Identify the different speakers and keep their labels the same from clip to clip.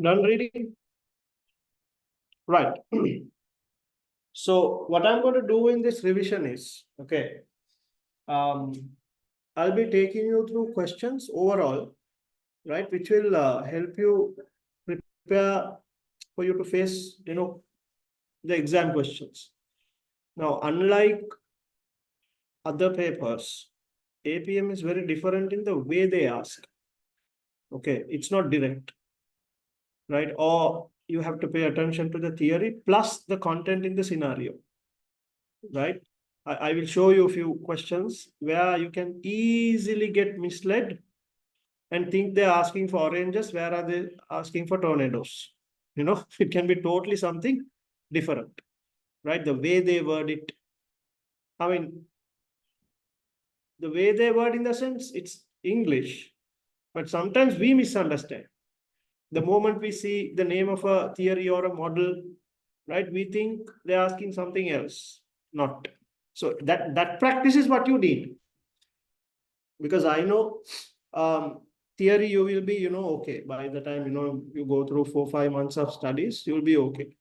Speaker 1: Done reading? Right. So what I'm going to do in this revision is, okay, I'll be taking you through questions overall, right, which will help you prepare for you to face, the exam questions. Now, unlike other papers, APM is very different in the way they ask. Okay, it's not direct, right? Or you have to pay attention to the theory plus the content in the scenario, right? I will show you a few questions where you can easily get misled and think they're asking for oranges, where are they asking for tornadoes? It can be totally something different, right? The way they word it. I mean, the way they word in the sense it's English, but sometimes we misunderstand. The moment we see the name of a theory or a model, right, we think they're asking something else, not. So that practice is what you need. Because I know theory you will be, okay. By the time, you go through 4-5 months of studies, you'll be okay.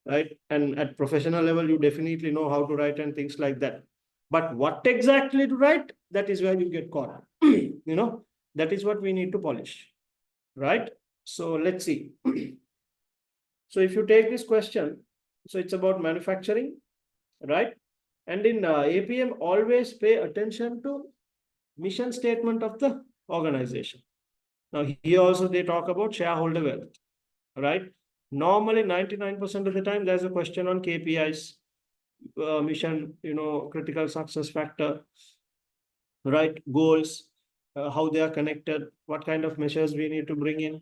Speaker 1: Right. And at professional level, you definitely know how to write and things like that. But what exactly to write, that is where you get caught. That is what we need to polish. Right. So let's see. So if you take this question, so it's about manufacturing, right? And in APM, always pay attention to mission statement of the organization. Now, here also they talk about shareholder wealth, right? Normally, 99% of the time, there's a question on KPIs, mission, critical success factor, right? Goals, how they are connected, what kind of measures we need to bring in,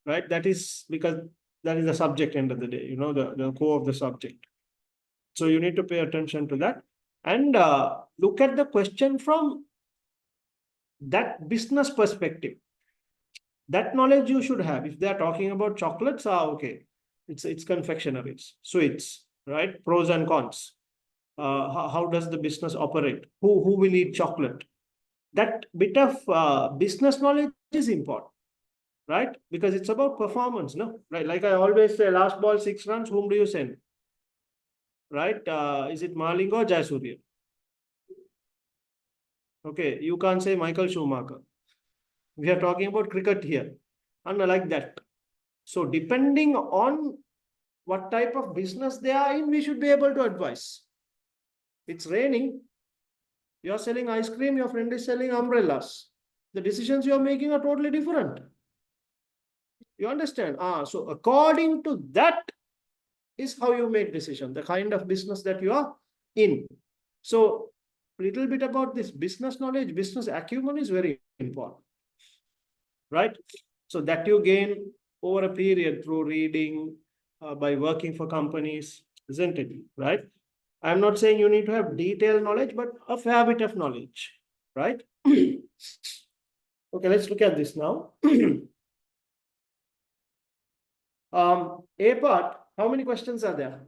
Speaker 1: right? That is because that is the subject end of the day, the core of the subject. So you need to pay attention to that and look at the question from that business perspective. That knowledge you should have. If they are talking about chocolates, okay, it's confectionaries, sweets, right? Pros and cons. How does the business operate? Who will eat chocolate? That bit of business knowledge is important, right? Because it's about performance, no? Right? Like I always say, last ball 6 runs. Whom do you send? Right? Is it Maling or Jayasuriya? Okay, you can't say Michael Schumacher. We are talking about cricket here, and like that. So depending on what type of business they are in, we should be able to advise. It's raining. You're selling ice cream. Your friend is selling umbrellas. The decisions you're making are totally different. You understand? So according to that is how you make decision, the kind of business that you are in. So a little bit about this business knowledge, business acumen is very important, right? So that you gain over a period through reading, by working for companies, isn't it? Right? I'm not saying you need to have detailed knowledge, but a fair bit of knowledge, right? Okay, let's look at this now. A part, how many questions are there?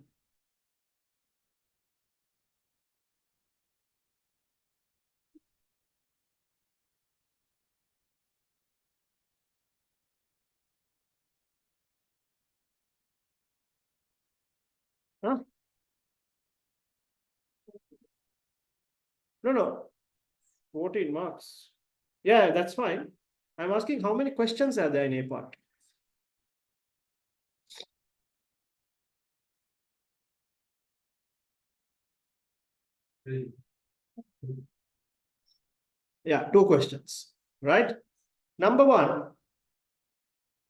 Speaker 1: Huh? No, 14 marks. Yeah, that's fine. I'm asking how many questions are there in A part? Yeah, 2 questions, right? Number 1,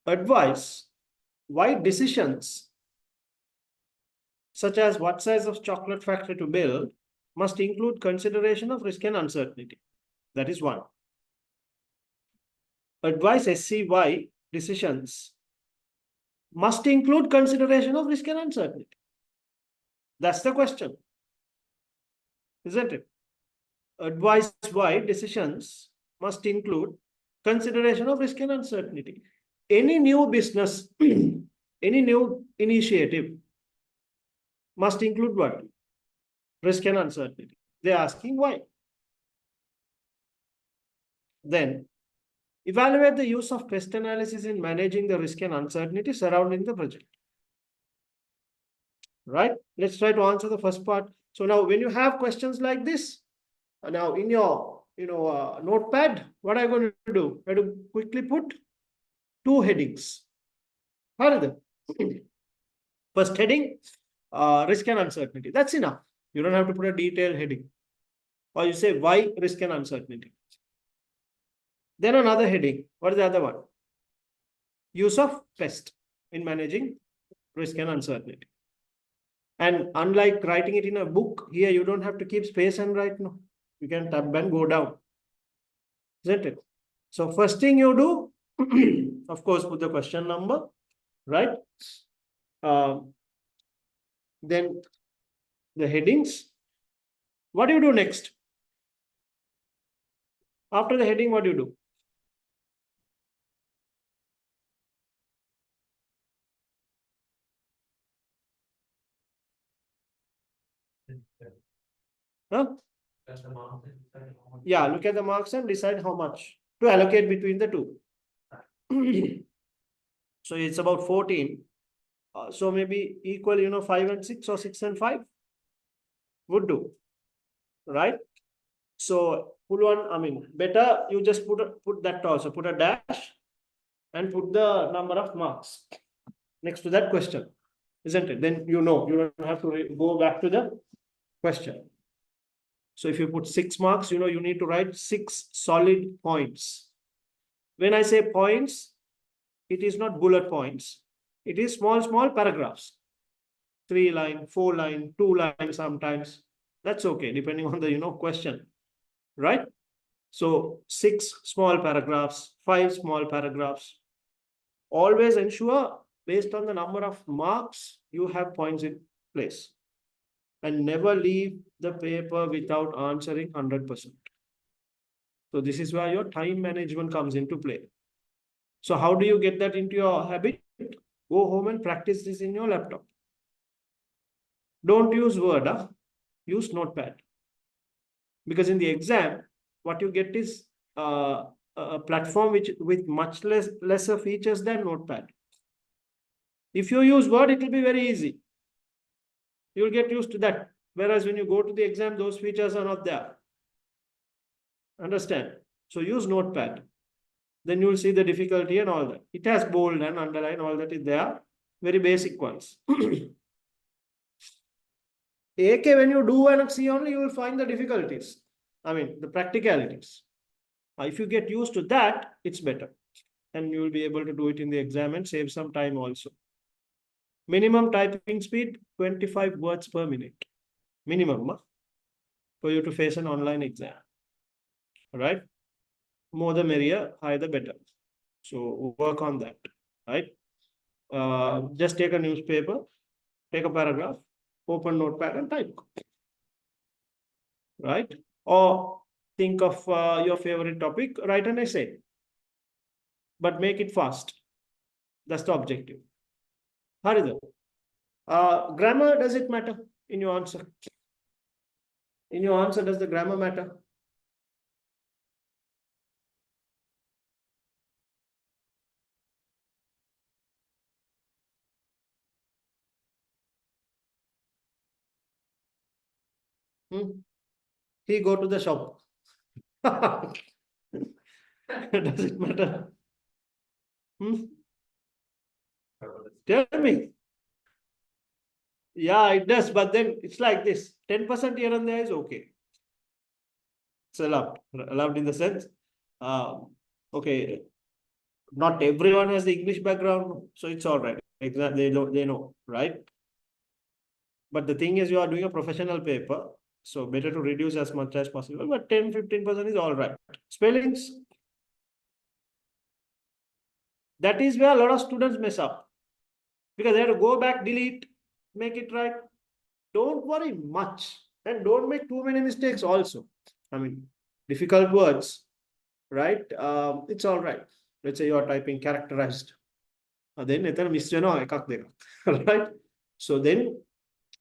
Speaker 1: advice why decisions such as what size of chocolate factory to build must include consideration of risk and uncertainty. That is 1. Advise SCY decisions must include consideration of risk and uncertainty. That's the question, isn't it? Advise why decisions must include consideration of risk and uncertainty. Any new business, any new initiative must include what? Risk and uncertainty. They're asking why. Then Evaluate the use of pest analysis in managing the risk and uncertainty surrounding the project. Right? Let's try to answer the first part. So now when you have questions like this, now in your notepad, what I'm going to do? I to quickly put two headings. How are they? First heading, risk and uncertainty. That's enough. You don't have to put a detailed heading. Or you say why risk and uncertainty. Then another heading. What is the other one? Use of pest in managing risk and uncertainty. And unlike writing it in a book, here you don't have to keep space and write. No, you can tab and go down. Isn't it? So first thing you do, of course, put the question number, right? Then the headings. What do you do next? After the heading, what do you do? Huh? Yeah, look at the marks and decide how much to allocate between the two. So it's about 14. So maybe equal, 5 and 6 or 6 and 5 would do, right? So pull one, better you just put that also, put a dash and put the number of marks next to that question, isn't it? Then you don't have to go back to the question. So if you put 6 marks, you need to write 6 solid points. When I say points, it is not bullet points. It is small paragraphs. 3 line, 4 line, 2 line sometimes. That's okay, depending on the, question, right? So 6 small paragraphs, 5 small paragraphs. Always ensure based on the number of marks, you have points in place. And never leave the paper without answering 100%. So this is where your time management comes into play. So how do you get that into your habit? Go home and practice this in your laptop. Don't use Word, use Notepad. Because in the exam, what you get is a platform with much lesser features than Notepad. If you use Word, it will be very easy. You'll get used to that. Whereas when you go to the exam, those features are not there. Understand? So use Notepad. Then you'll see the difficulty and all that. It has bold and underline, all that is there. Very basic ones. AK, when you do and see only, you will find the difficulties. The practicalities. If you get used to that, it's better. And you will be able to do it in the exam and save some time also. Minimum typing speed, 25 words per minute. Minimum for you to face an online exam. Right? More the merrier, higher the better. So work on that. Right? Just take a newspaper, take a paragraph, open Notepad and type. Right? Or think of your favorite topic, write an essay. But make it fast. That's the objective. Haridha. Grammar, does it matter in your answer? In your answer, does the grammar matter? He go to the shop. Does it matter? Tell me. Yeah, it does, but then it's like this. 10% here and there is okay. It's allowed. Allowed in the sense, okay, not everyone has the English background, so it's all right. Exactly, they know, right? But the thing is, you are doing a professional paper, so better to reduce as much as possible. But 10-15% is all right. Spellings, that is where a lot of students mess up, because they have to go back, delete, make it right. Don't worry much, and don't make too many mistakes also. Difficult words, right? It's all right. Let's say you are typing characterized. Then right? So then,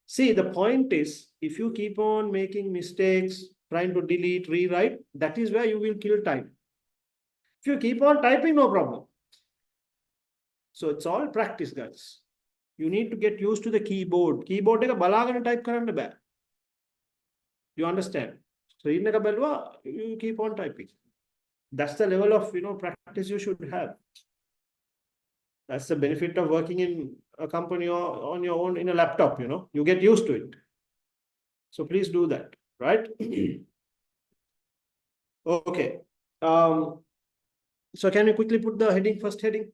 Speaker 1: see, the point is, if you keep on making mistakes, trying to delete, rewrite, that is where you will kill time. If you keep on typing, no problem. So it's all practice, guys. You need to get used to the keyboard. Keyboard එක බලාගෙන type කරන්න බෑ. You understand? So in එක බැලුවා, you keep on typing. That's the level of practice you should have. That's the benefit of working in a company or on your own in a laptop. You get used to it. So please do that, right? Okay. So can you quickly put the heading, first heading?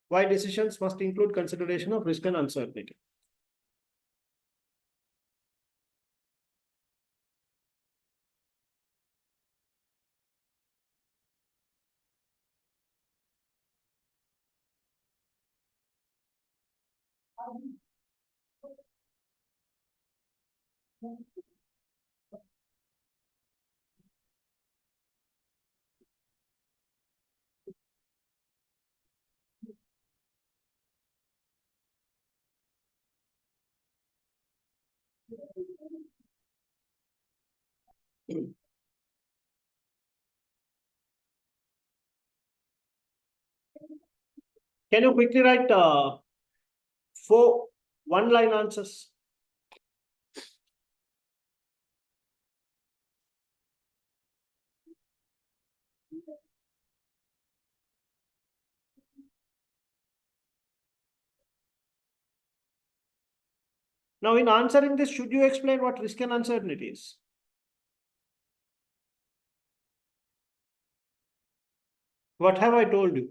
Speaker 1: Why decisions must include consideration of risk and uncertainty. Can you quickly write 4 one-line answers? Now, in answering this, should you explain what risk and uncertainty is? What have I told you?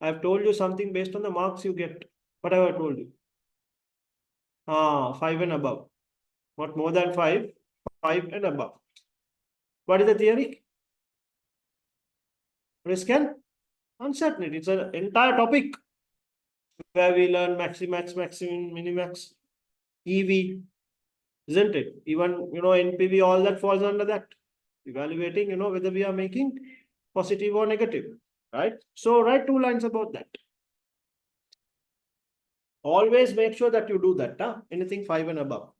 Speaker 1: I've told you something based on the marks you get. What have I told you? 5 and above. Not more than 5, 5 and above. What is the theory? Risk and uncertainty. It's an entire topic where we learn maximax, maximum, minimax, EV, isn't it? Even, NPV, all that falls under that. Evaluating, whether we are making positive or negative, right? So write 2 lines about that. Always make sure that you do that, anything 5 and above.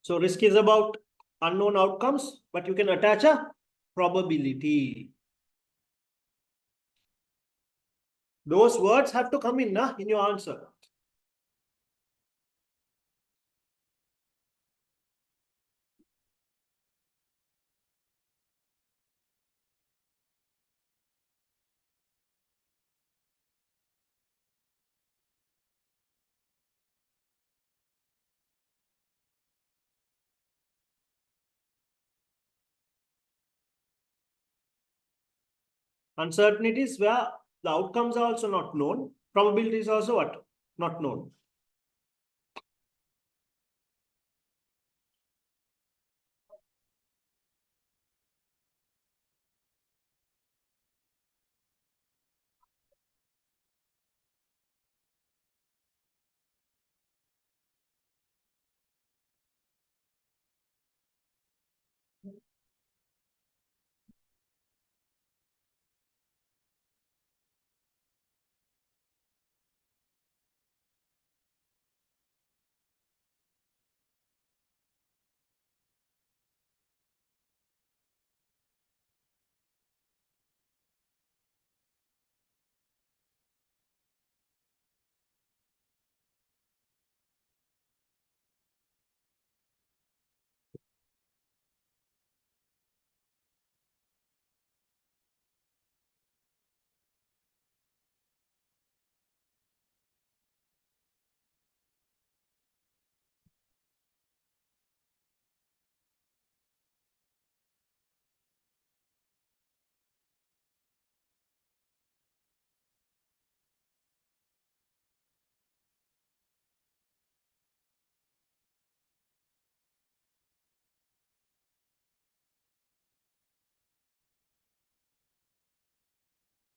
Speaker 1: So risk is about unknown outcomes, but you can attach a probability. Those words have to come in your answer. Uncertainties where the outcomes are also not known. Probability is also what? Not known.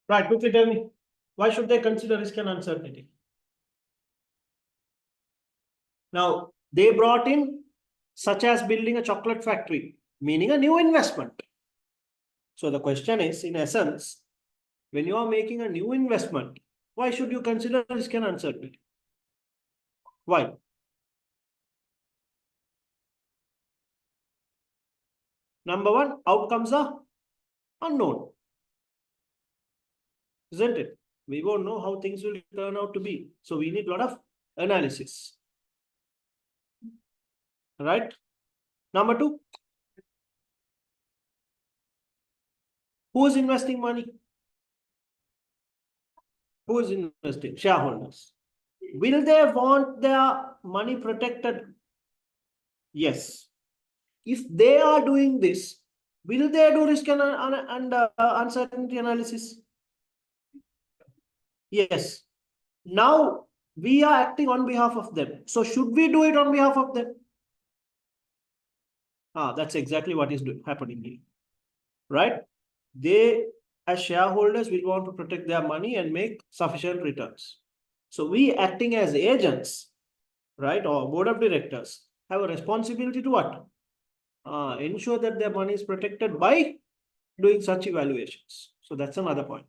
Speaker 1: Right, quickly tell me, why should they consider risk and uncertainty? Now, they brought in such as building a chocolate factory, meaning a new investment. So the question is, in essence, when you are making a new investment, why should you consider risk and uncertainty? Why? Number one, outcomes are unknown, isn't it? We won't know how things will turn out to be. So we need a lot of analysis, right? Number two, who is investing money? Who is investing? Shareholders. Will they want their money protected? Yes. If they are doing this, will they do risk and uncertainty analysis? Yes. Now we are acting on behalf of them. So should we do it on behalf of them? That's exactly what is happening here, right? They, as shareholders, will want to protect their money and make sufficient returns. So we acting as agents, right, or board of directors, have a responsibility to what? Ensure that their money is protected by doing such evaluations. So that's another point.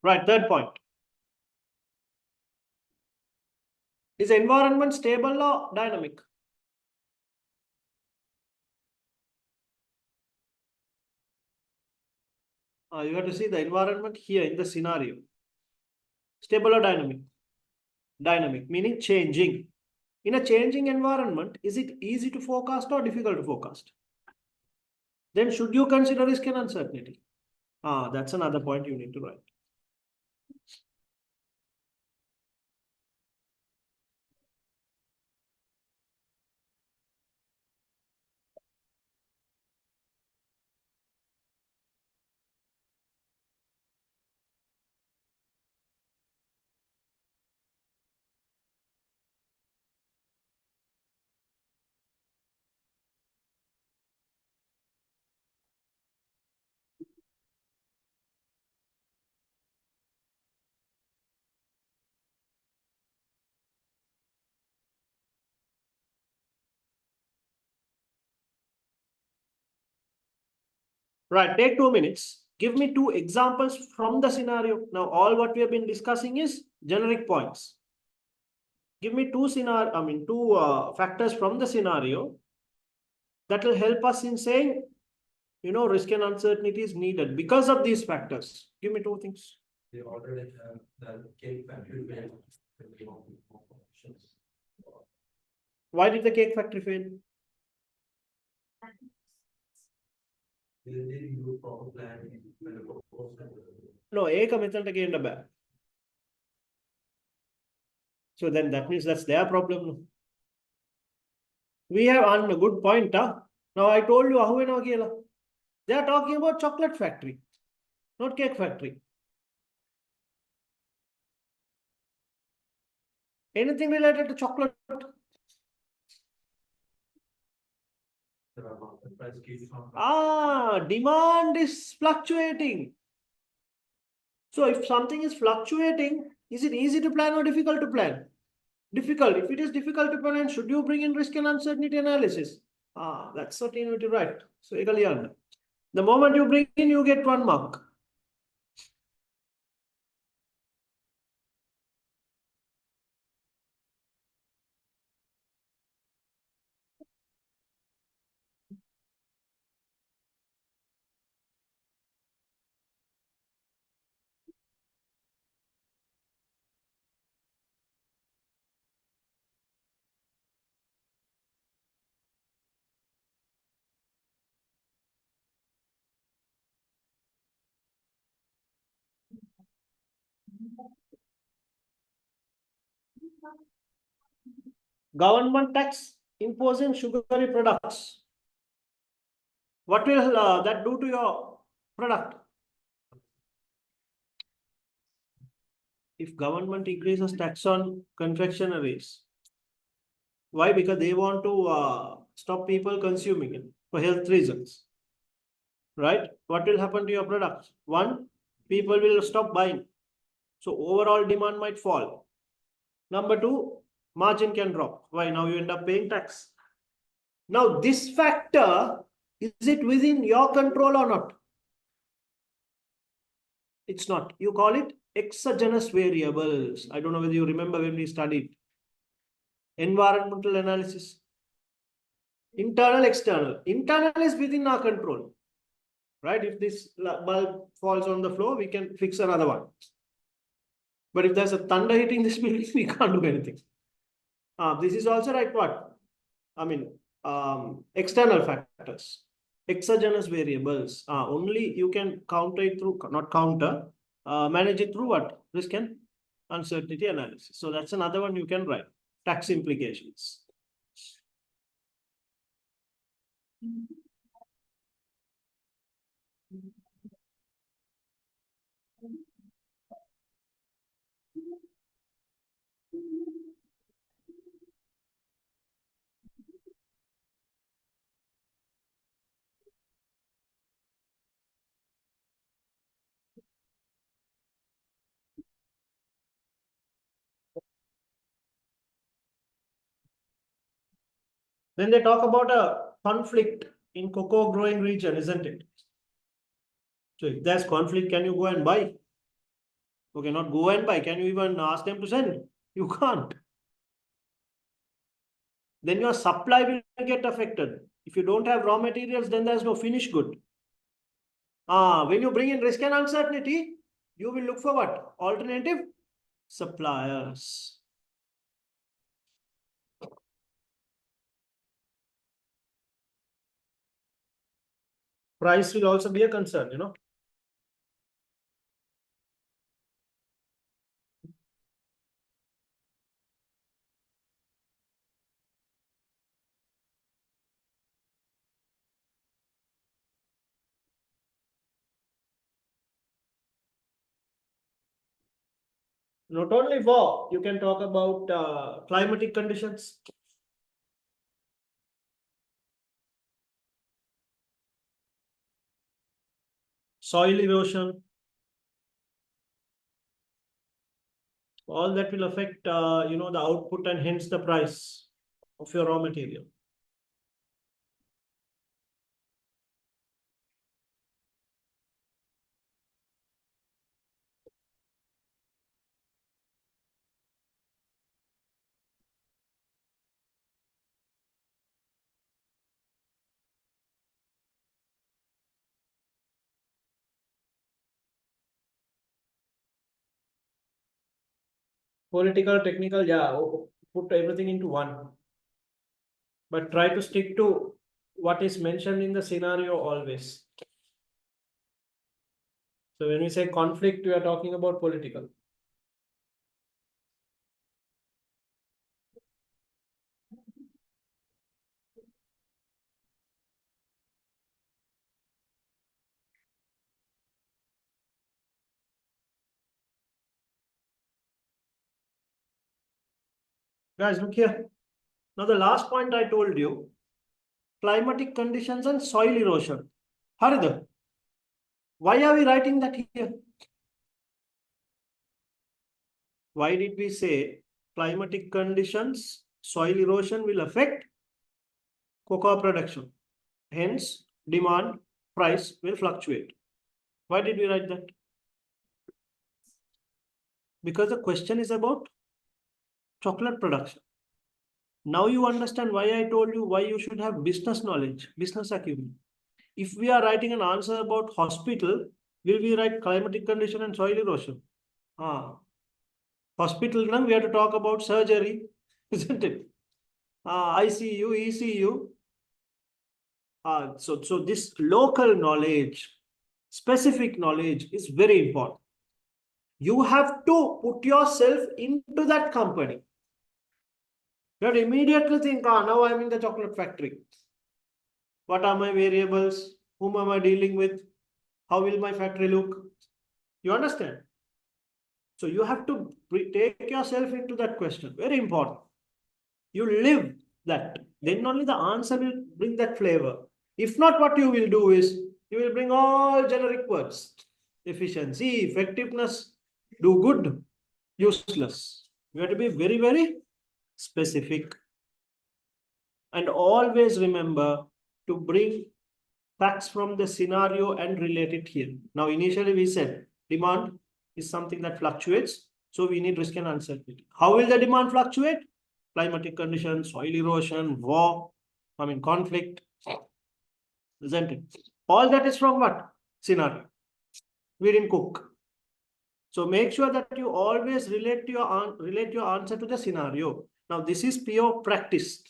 Speaker 1: Right, third point. Is the environment stable or dynamic? You have to see the environment here in the scenario. Stable or dynamic? Dynamic, meaning changing. In a changing environment, is it easy to forecast or difficult to forecast? Then should you consider risk and uncertainty? That's another point you need to write. Right, take 2 minutes. Give me two examples from the scenario. Now, all what we have been discussing is generic points. Give me two factors from the scenario that will help us in saying, risk and uncertainty is needed because of these factors. Give me two things.
Speaker 2: They already have the cake factory failed.
Speaker 1: Why did the cake factory fail?
Speaker 2: They didn't do proper planning when the proposal.
Speaker 1: No, ඒක මෙතනට ගේන්න බෑ. So then that means that's their problem. We have on a good point. Now I told you අහුවෙනවා කියලා. They are talking about chocolate factory, not cake factory. Anything related to chocolate? Demand is fluctuating. So if something is fluctuating, is it easy to plan or difficult to plan? Difficult. If it is difficult to plan, should you bring in risk and uncertainty analysis? That's what you need to write. So the moment you bring in, you get 1 mark. Government tax imposing sugary products. What will that do to your product? If government increases tax on confectionaries, why? Because they want to stop people consuming it for health reasons, right? What will happen to your products? One, people will stop buying. So overall demand might fall. Number two, margin can drop. Why? Now you end up paying tax. Now this factor, is it within your control or not? It's not. You call it exogenous variables. I don't know whether you remember when we studied environmental analysis. Internal, external. Internal is within our control, right? If this bulb falls on the floor, we can fix another one. But if there's a thunder hitting this building, we can't do anything. This is also right. What? I mean, external factors, exogenous variables. Only you can counter it through, not counter, manage it through what? Risk and uncertainty analysis. So that's another one you can write. Tax implications. Then they talk about a conflict in cocoa growing region, isn't it? So if there's conflict, can you go and buy? Okay, not go and buy. Can you even ask them to send? You can't. Then your supply will get affected. If you don't have raw materials, then there's no finished good. When you bring in risk and uncertainty, you will look for what? Alternative suppliers. Price will also be a concern, you know. Not only war, you can talk about climatic conditions. Soil erosion. All that will affect, the output and hence the price of your raw material. Political, technical, yeah, put everything into one. But try to stick to what is mentioned in the scenario always. So when we say conflict, we are talking about political. Guys, look here. Now the last point I told you, climatic conditions and soil erosion. Haridha, why are we writing that here? Why did we say climatic conditions, soil erosion will affect cocoa production? Hence, demand, price will fluctuate. Why did we write that? Because the question is about chocolate production. Now you understand why I told you why you should have business knowledge, business acumen. If we are writing an answer about hospital, will we write climatic condition and soil erosion? Hospital, now we have to talk about surgery, isn't it? ICU, ECU. So this local knowledge, specific knowledge is very important. You have to put yourself into that company. You have to immediately think, now I'm in the chocolate factory. What are my variables? Whom am I dealing with? How will my factory look? You understand? So you have to take yourself into that question. Very important. You live that. Then only the answer will bring that flavor. If not, what you will do is you will bring all generic words. Efficiency, effectiveness, do good, useless. You have to be very, very specific. And always remember to bring facts from the scenario and relate it here. Now, initially we said demand is something that fluctuates. So we need risk and uncertainty. How will the demand fluctuate? Climatic conditions, soil erosion, war, conflict, isn't it? All that is from what? Scenario. We didn't cook. So make sure that you always relate your answer to the scenario. Now, this is pure practice.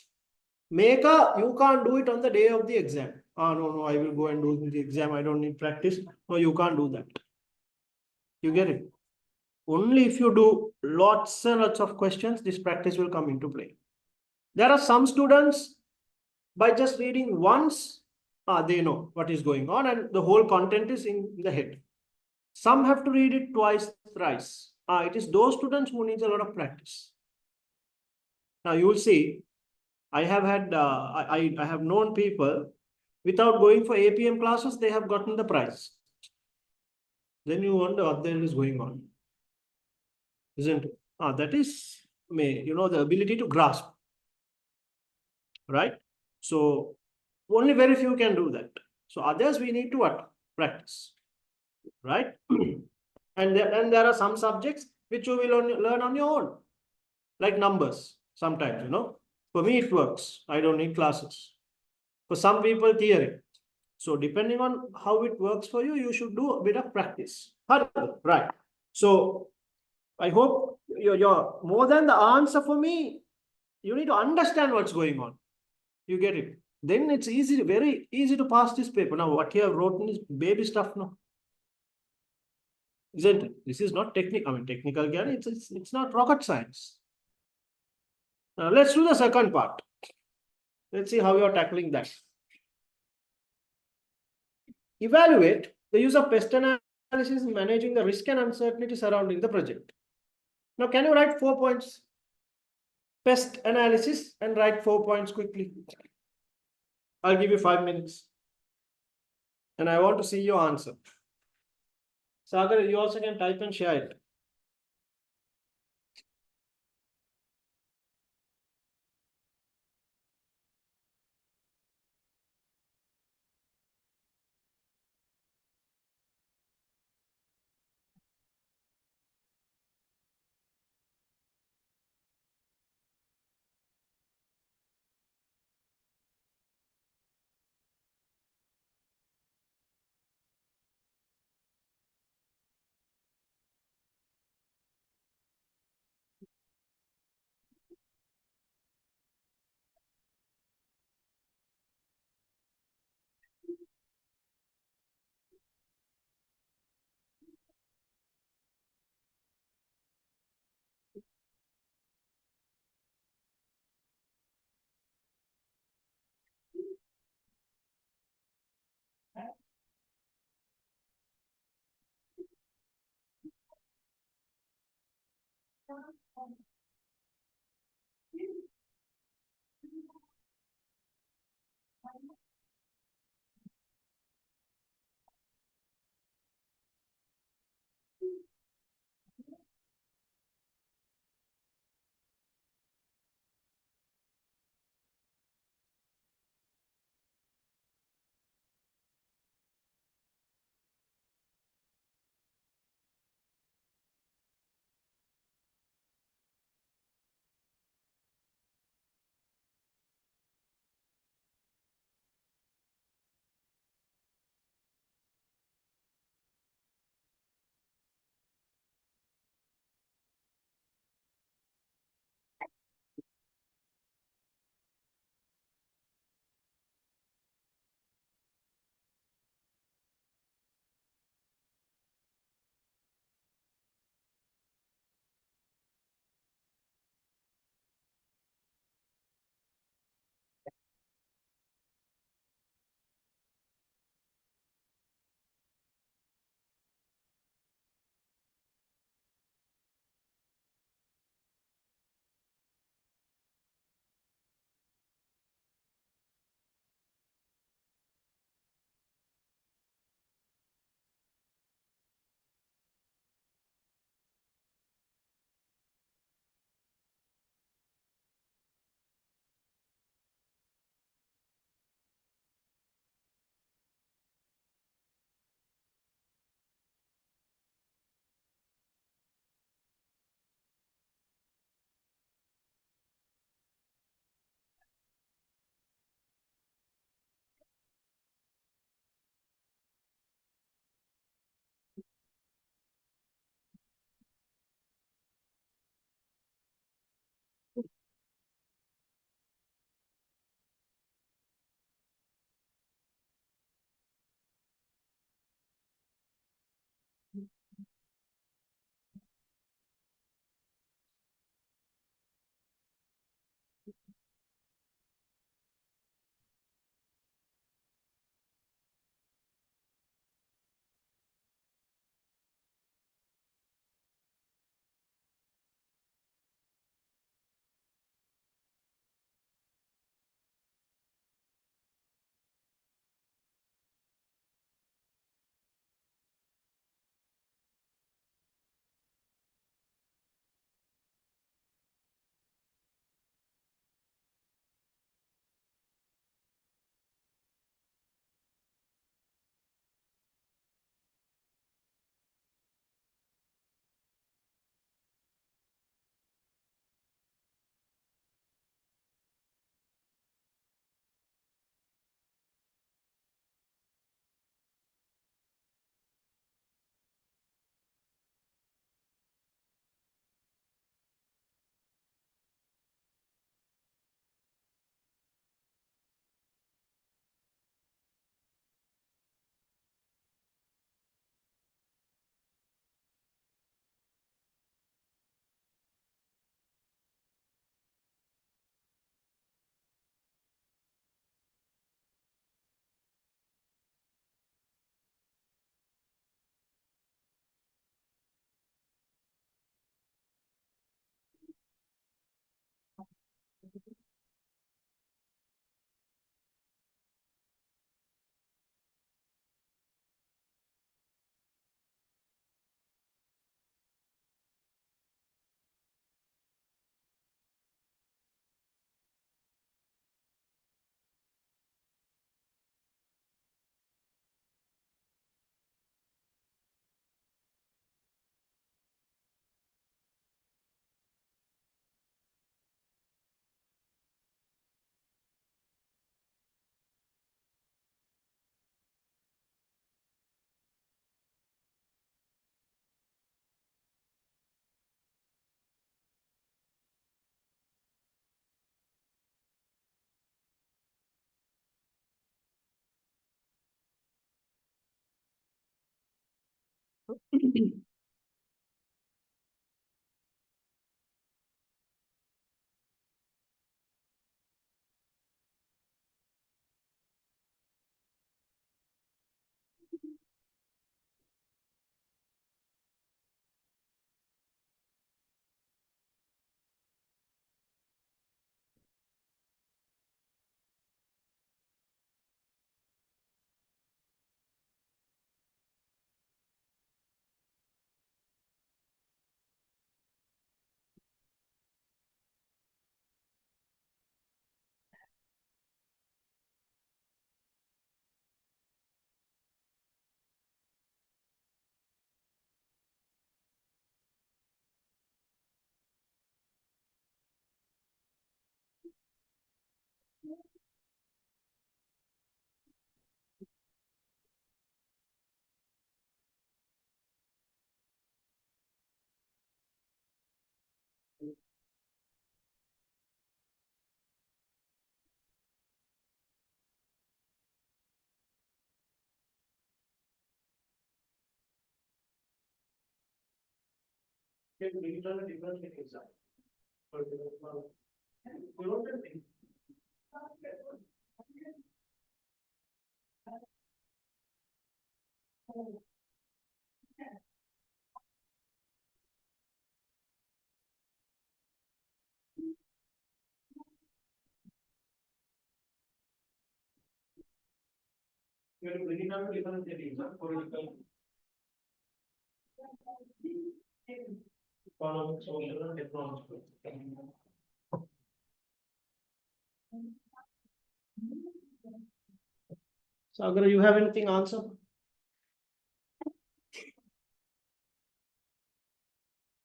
Speaker 1: You can't do it on the day of the exam. No, I will go and do the exam. I don't need practice. No, you can't do that. You get it? Only if you do lots and lots of questions, this practice will come into play. There are some students, by just reading once, they know what is going on and the whole content is in the head. Some have to read it twice, thrice. It is those students who need a lot of practice. Now you will see, I have had, I have known people without going for APM classes, they have gotten the prize. Then you wonder what there is going on, isn't it? That is, the ability to grasp, right? So only very few can do that. So others we need to what? Practice, right? And there are some subjects which you will only learn on your own, like numbers. Sometimes, for me it works. I don't need classes. For some people, theory. So depending on how it works for you, you should do a bit of practice. Right. So I hope you're more than the answer for me. You need to understand what's going on. You get it? Then it's easy, very easy to pass this paper. Now, what you have written is baby stuff now. Isn't it? This is not technical. Technical again, it's not rocket science. Now, let's do the second part. Let's see how you're tackling that. Evaluate the use of pest analysis in managing the risk and uncertainty surrounding the project. Now, can you write 4 points? Pest analysis and write 4 points quickly. I'll give you 5 minutes. And I want to see your answer. Sagar, you also can type and share it. Economic, social, and technological. Sagar, you have anything answer?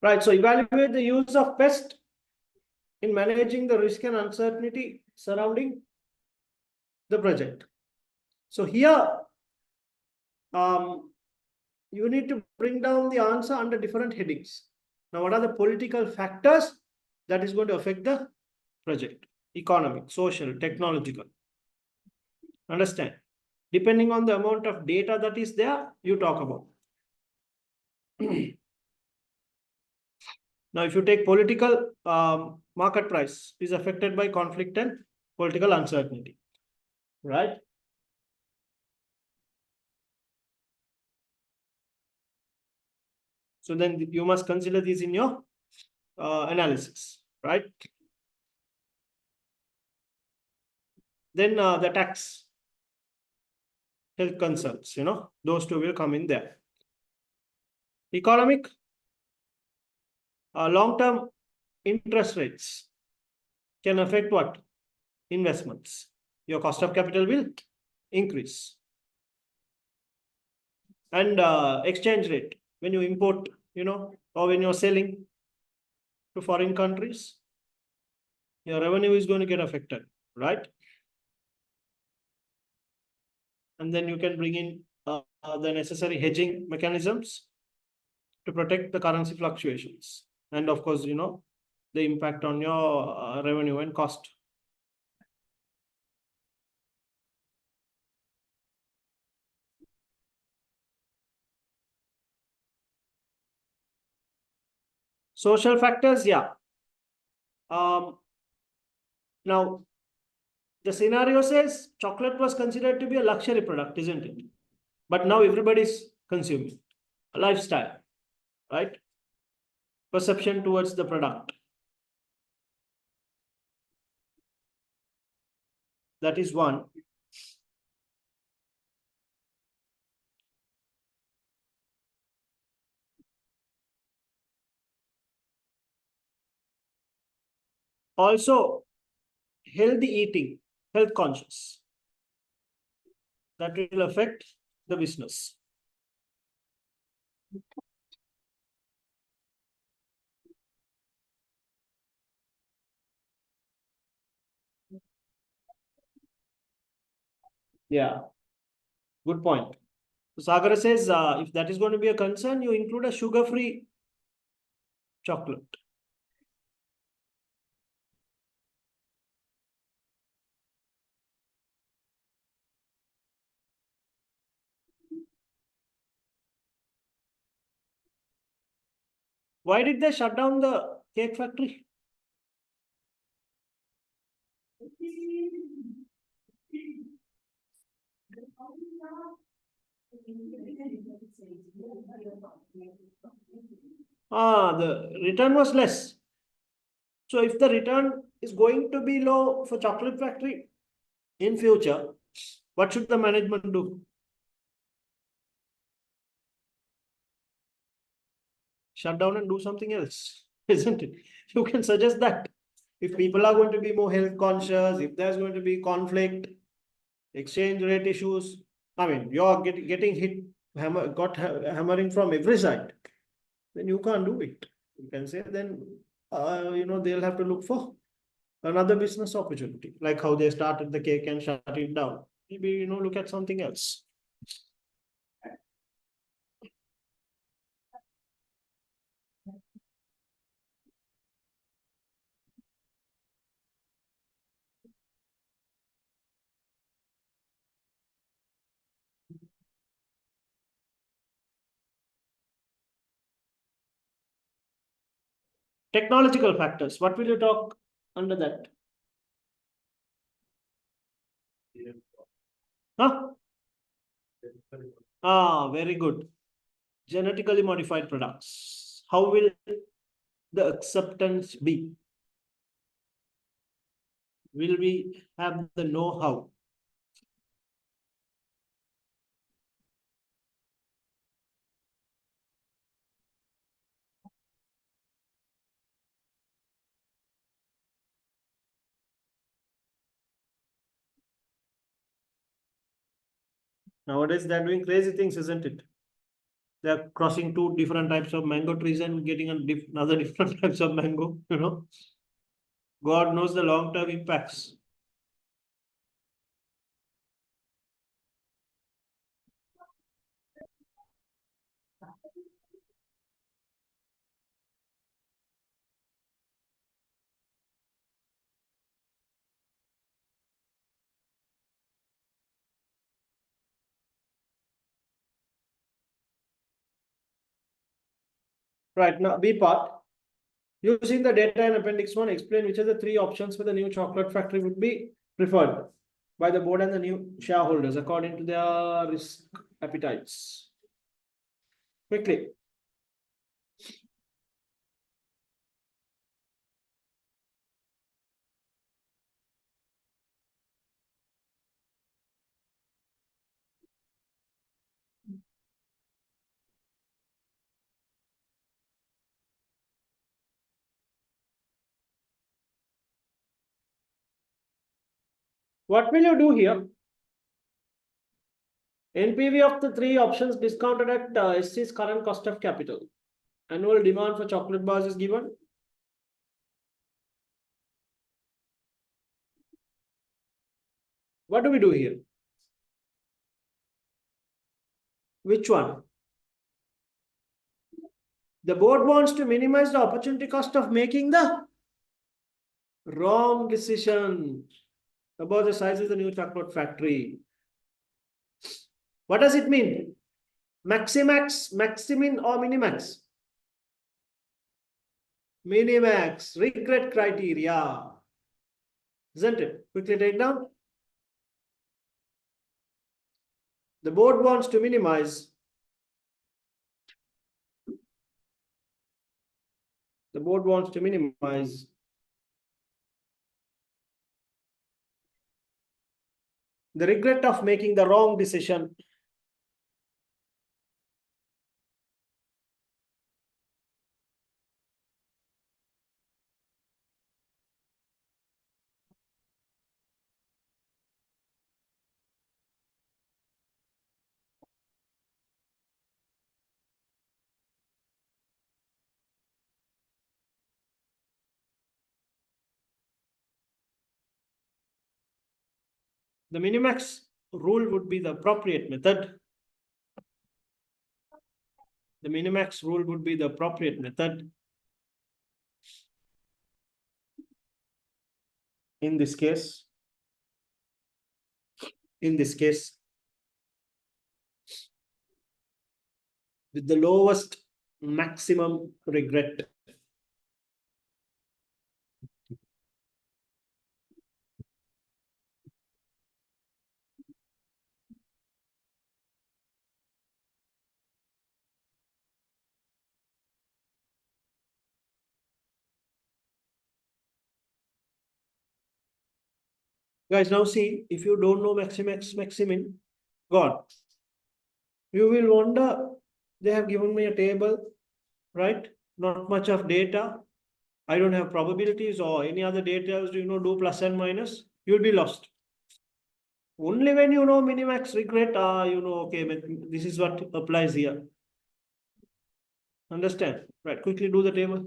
Speaker 1: Right, so evaluate the use of pest in managing the risk and uncertainty surrounding the project. So here, you need to bring down the answer under different headings. Now, what are the political factors that is going to affect the project? Economic, social, technological. Understand? Depending on the amount of data that is there, you talk about. Now, if you take political, market price is affected by conflict and political uncertainty, right? So then you must consider these in your analysis, right? Then the tax, health concerns, those two will come in there. Economic, long-term interest rates can affect what? Investments. Your cost of capital will increase. And exchange rate, when you import, or when you're selling to foreign countries, your revenue is going to get affected, right? And then you can bring in the necessary hedging mechanisms to protect the currency fluctuations. And of course, the impact on your revenue and cost. Social factors, yeah. Now, the scenario says chocolate was considered to be a luxury product, isn't it? But now everybody's consuming. A lifestyle, right? Perception towards the product. That is one. Also, healthy eating, health conscious. That will affect the business. Yeah, good point. So Sagar says if that is going to be a concern, you include a sugar-free chocolate. Why did they shut down the cake factory? The return was less. So if the return is going to be low for chocolate factory in future, what should the management do? Shut down and do something else, isn't it? You can suggest that. If people are going to be more health conscious, if there's going to be conflict, exchange rate issues, I mean, you're getting hit, hammering from every side, then you can't do it. You can say then, they'll have to look for another business opportunity, like how they started the cake and shut it down. Maybe, look at something else. Technological factors. What will you talk under that? Huh? Very good. Genetically modified products. How will the acceptance be? Will we have the know-how? Nowadays, they're doing crazy things, isn't it? They're crossing two different types of mango trees and getting another different types of mango, God knows the long-term impacts. Right, now B part. Using the data in Appendix 1, explain which of the three options for the new chocolate factory would be preferred by the board and the new shareholders according to their risk appetites. Quickly. What will you do here? NPV of the three options discounted at SC's current cost of capital. Annual demand for chocolate bars is given. What do we do here? Which one? The board wants to minimize the opportunity cost of making the wrong decision about the size of the new chocolate factory. What does it mean? Maximax, maximin or minimax? Minimax, regret criteria. Isn't it? Quickly take down. The board wants to minimize. The board wants to minimize the regret of making the wrong decision. The minimax rule would be the appropriate method. The minimax rule would be the appropriate method. In this case, with the lowest maximum regret. Guys, now see, if you don't know maximin, God, you will wonder, they have given me a table, right? Not much of data. I don't have probabilities or any other data, do plus and minus, you'll be lost. Only when you know minimax regret, okay, but this is what applies here. Understand? Right, quickly do the table.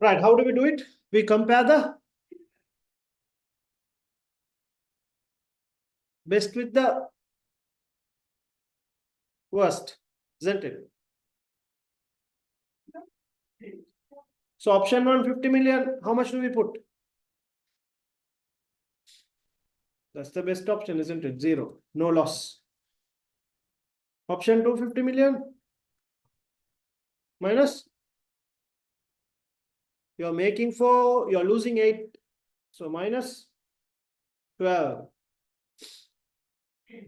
Speaker 1: Right, how do we do it? We compare the best with the worst, isn't it? So option 1, 50 million, how much do we put? That's the best option, isn't it? 0, no loss. Option 2, 50 million minus, you're making 4, you're losing 8. So minus 12,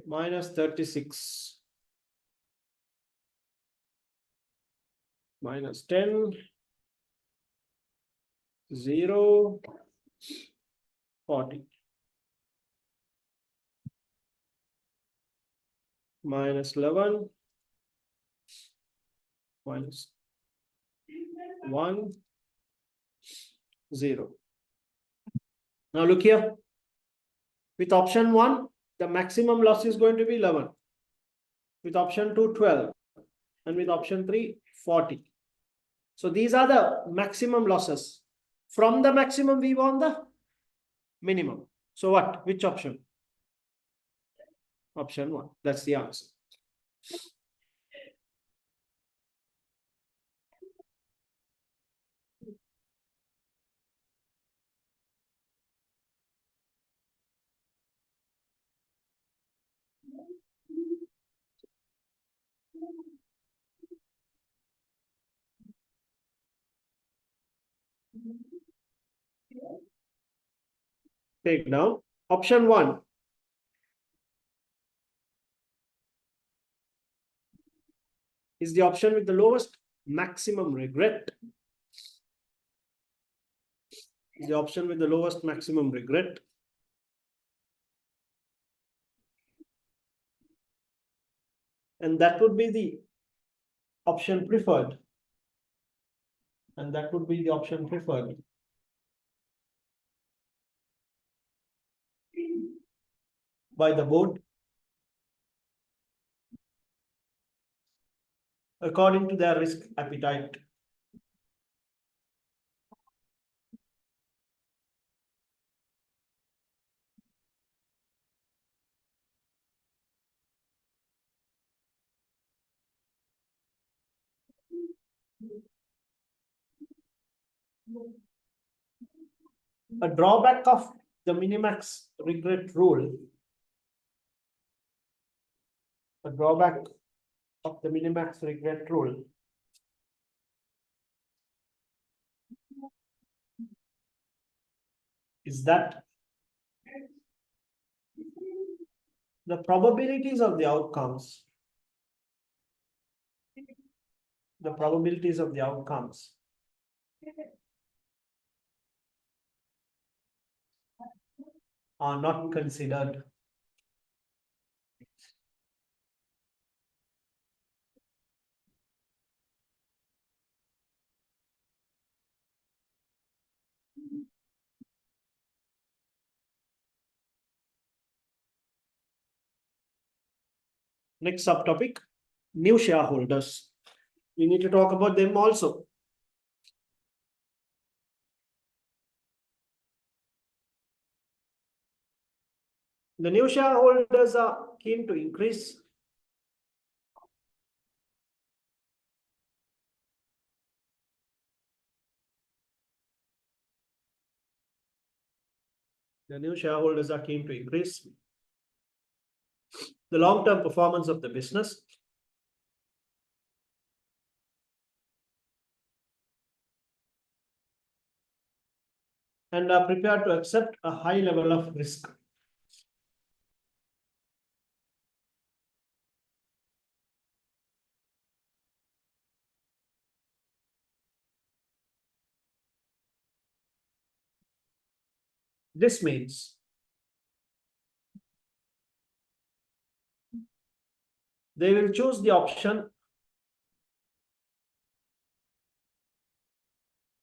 Speaker 1: minus 36, minus 10, 0, 40, minus 11, minus 1, 0. Now look here. With option 1, the maximum loss is going to be 11. With option 2, 12. And with option 3, 40. So these are the maximum losses. From the maximum, we want the minimum. So what? Which option? Option 1. That's the answer. Take now. Option 1. Is the option with the lowest maximum regret. The option with the lowest maximum regret. And that would be the option preferred. And that would be the option preferred. By the board according to their risk appetite. A drawback of the minimax regret rule. A drawback of the minimax regret rule is that the probabilities of the outcomes are not considered. Next subtopic, new shareholders. We need to talk about them also. The new shareholders are keen to increase the long-term performance of the business and are prepared to accept a high level of risk. This means they will choose the option.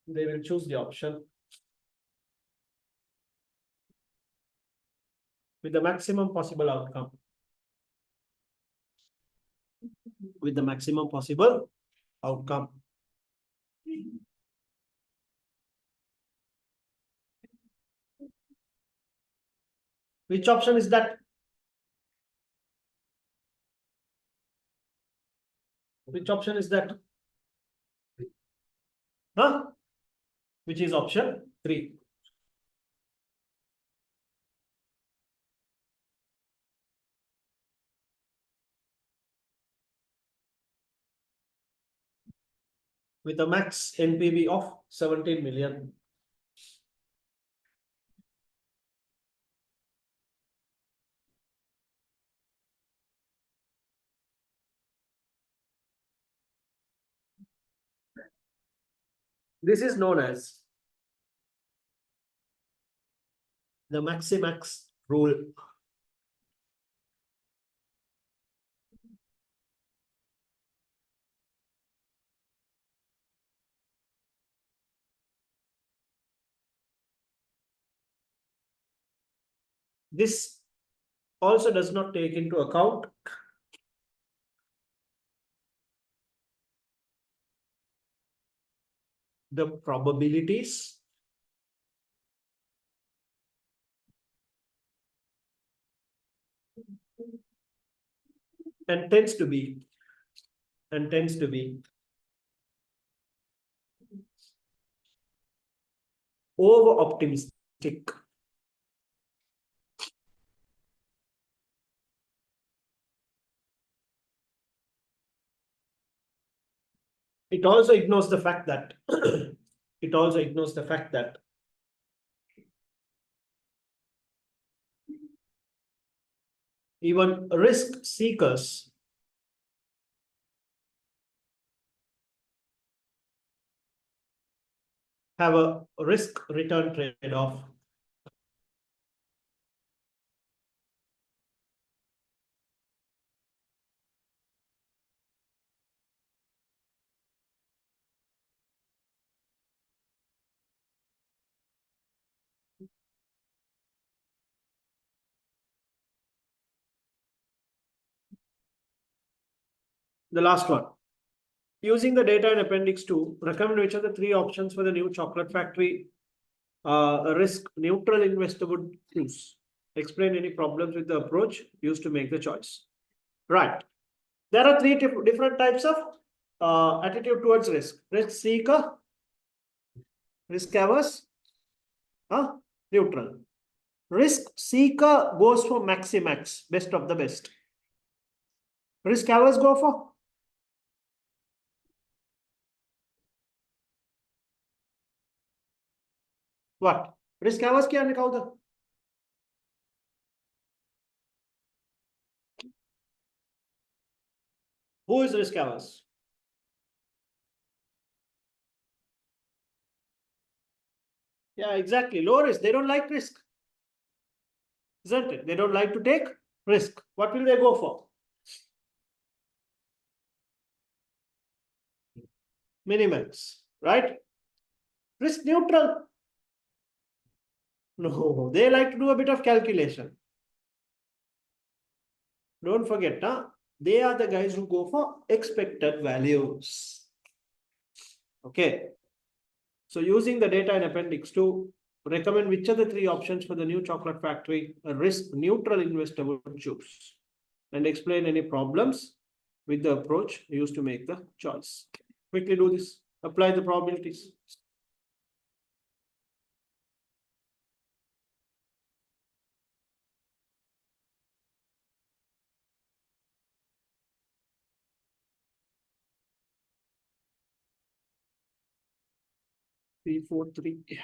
Speaker 1: With the maximum possible outcome. Which option is that? Which option is that? Huh? Which is option 3. With a max NPV of 17 million. This is known as the Maximax rule. This also does not take into account the probabilities and tends to be over optimistic. It also ignores the fact that even risk seekers have a risk return trade-off. The last one. Using the data in Appendix 2, recommend which of the three options for the new chocolate factory risk neutral investor would choose. Explain any problems with the approach used to make the choice. Right. There are three different types of attitude towards risk. Risk seeker, risk averse, neutral. Risk seeker goes for maximax, best of the best. Risk averse go for what? Risk averse क्या निकाल दो? Who is risk averse? Yeah, exactly. Low risk. They don't like risk. Isn't it? They don't like to take risk. What will they go for? Minimax, right? Risk neutral. No, they like to do a bit of calculation. Don't forget, they are the guys who go for expected values. Okay. So using the data in Appendix 2, recommend which of the three options for the new chocolate factory a risk neutral investor would choose, and explain any problems with the approach used to make the choice. Quickly do this. Apply the probabilities. Three, four, three. Yeah.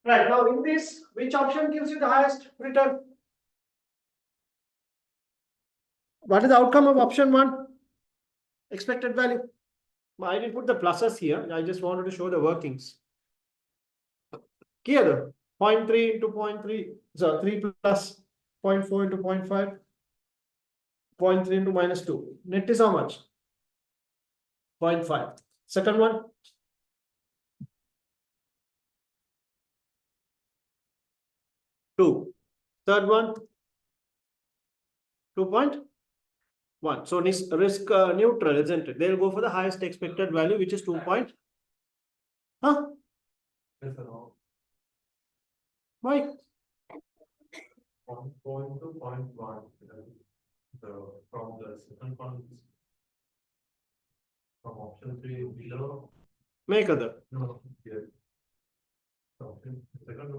Speaker 1: Right now, in this, which option gives you the highest return? What is the outcome of option one? Expected value. I didn't put the pluses here. I just wanted to show the workings. Here, 0.3 into 0.3, so 3 plus 0.4 into 0.5, 0.3 into -2. Net is how much? 0.5. Second one, 2. Third one, 2.1. So risk neutral, isn't it? They'll go for the highest expected value, which is 2. Huh?
Speaker 2: Yes or no?
Speaker 1: Why?
Speaker 2: 1 to 0.1. From the second one, from option 3 below.
Speaker 1: Make other.
Speaker 2: No, here. Option second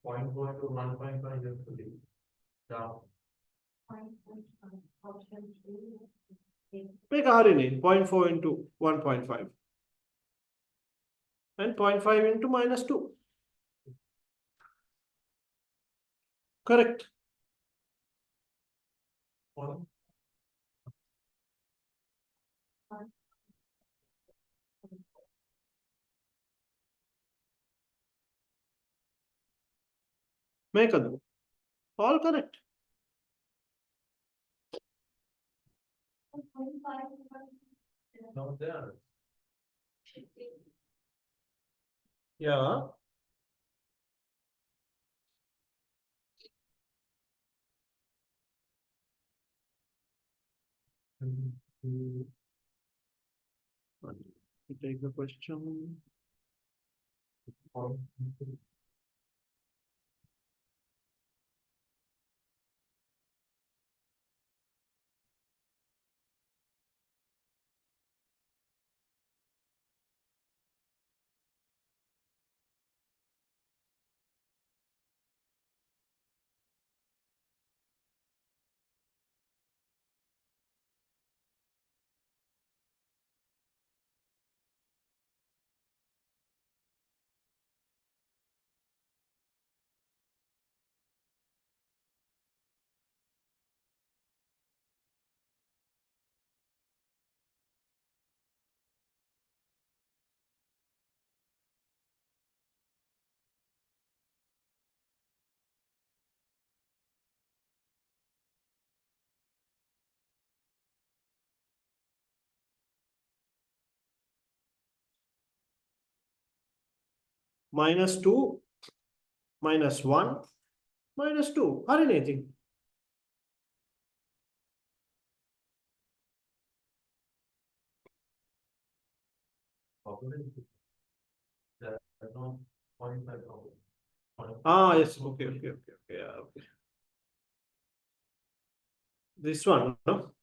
Speaker 2: 0.1 to 1.5 just to leave. Down.
Speaker 1: Make a RNA 0.4 into 1.5 and 0.5 into -2. Correct.
Speaker 2: One.
Speaker 1: Make other. All correct.
Speaker 2: Now there.
Speaker 1: Yeah. Take the question. -2, -1, -2. Are anything?
Speaker 2: There are no 0.5.
Speaker 1: Ah, yes. Okay. Yeah, okay. This one, no?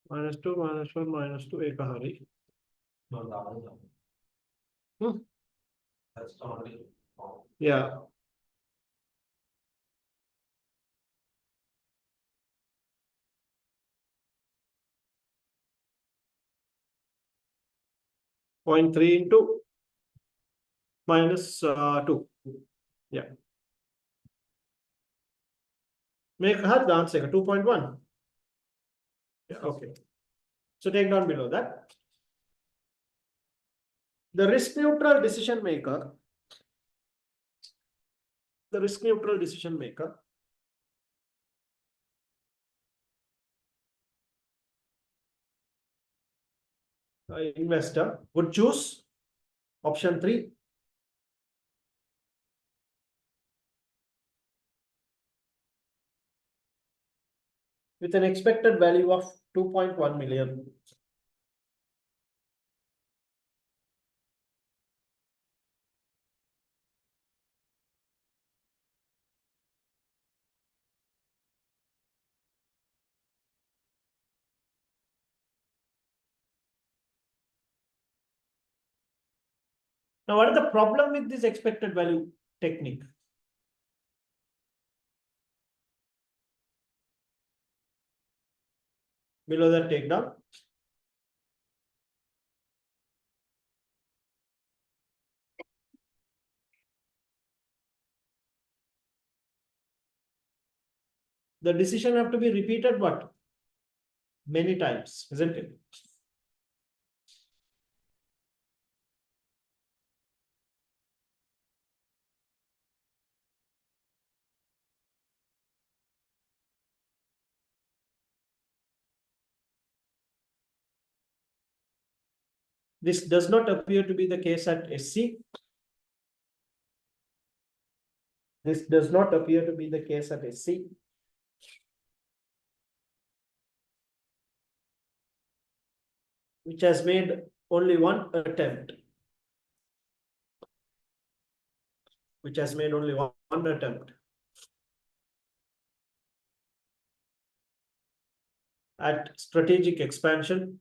Speaker 1: -2, -1, -2. एक कहानी.
Speaker 2: No, the other one.
Speaker 1: Hmm.
Speaker 2: That's only.
Speaker 1: Yeah. -0.3 into -2. Yeah. Make her the answer 2.1. Yeah, okay. So take down below that. The risk neutral decision maker. The risk neutral decision maker. Investor would choose option 3. With an expected value of 2.1 million. Now, what is the problem with this expected value technique? Below that, take down. the decision have to be repeated what? Many times, isn't it? This does not appear to be the case at SC. This does not appear to be the case at SC. Which has made only one attempt. Which has made only one attempt at strategic expansion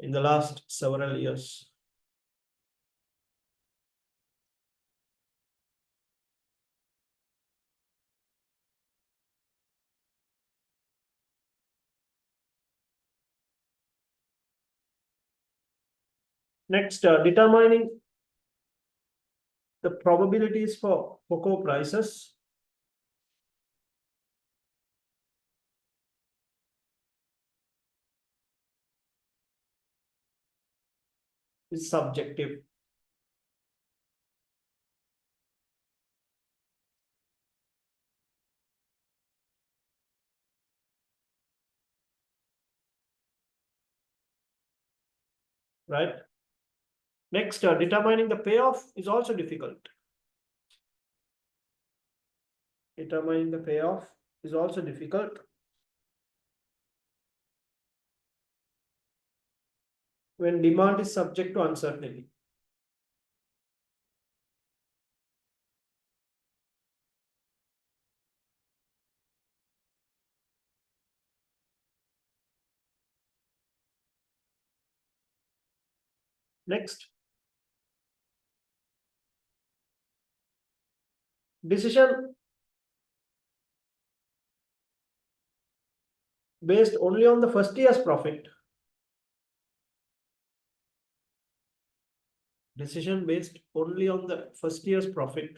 Speaker 1: in the last several years. Next, determining the probabilities for cocoa prices. Is subjective. Right? Next, determining the payoff is also difficult. Determining the payoff is also difficult when demand is subject to uncertainty. Next, decision based only on the first year's profit. Decision based only on the first year's profit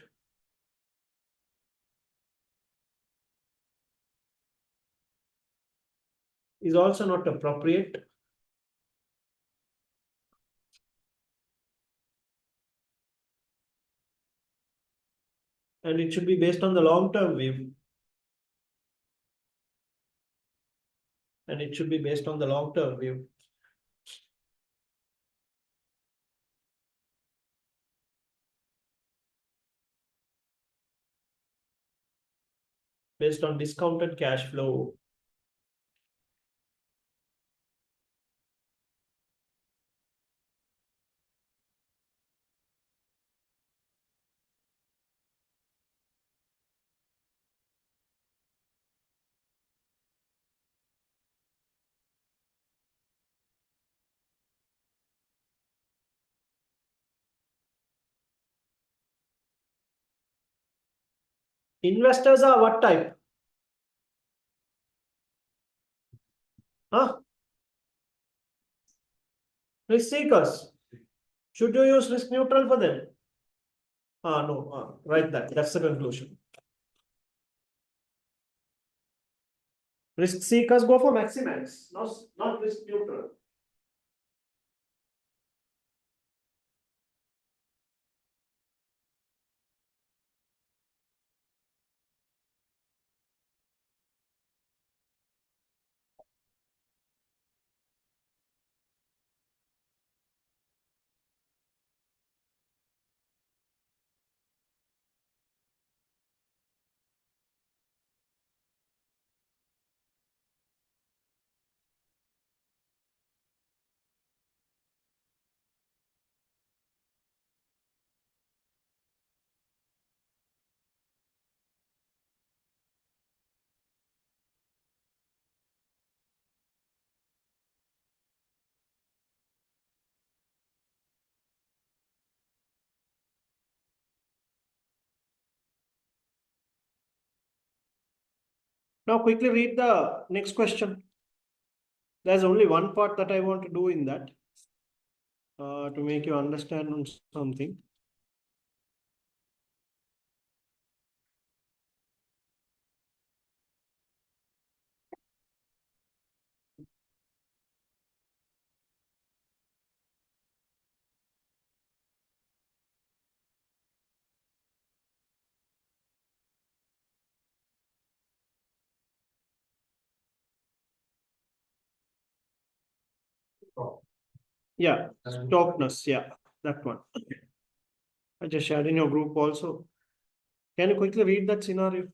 Speaker 1: is also not appropriate. And it should be based on the long-term view. And it should be based on the long-term view. Based on discounted cash flow. Investors are what type? Huh? Risk seekers. Should you use risk neutral for them? No, write that. That's the conclusion. Risk seekers go for maximax, not risk neutral. Now quickly read the next question. There's only one part that I want to do in that. to make you understand on something. Yeah, stockness. Yeah, that one. I just shared in your group also. Can you quickly read that scenario?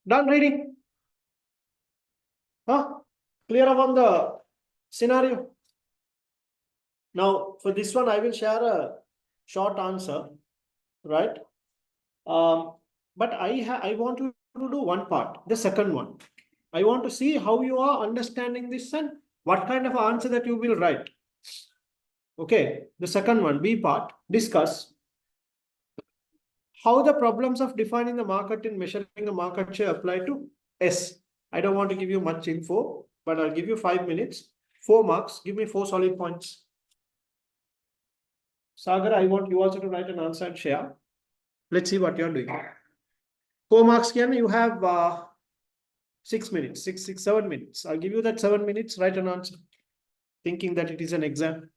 Speaker 1: Done reading? Huh? Clear up on the scenario? Now, for this one, I will share a short answer, right? But I want you to do one part, the second one. I want to see how you are understanding this and what kind of answer that you will write. Okay, the second one, B part, discuss how the problems of defining the market and measuring the market share apply to S. I don't want to give you much info, but I'll give you 5 minutes, 4 marks, give me 4 solid points. Sagar, I want you also to write an answer and share. Let's see what you're doing. 4 marks, Kian, you have 6 minutes, 7 minutes. I'll give you that 7 minutes, write an answer, thinking that it is an exam.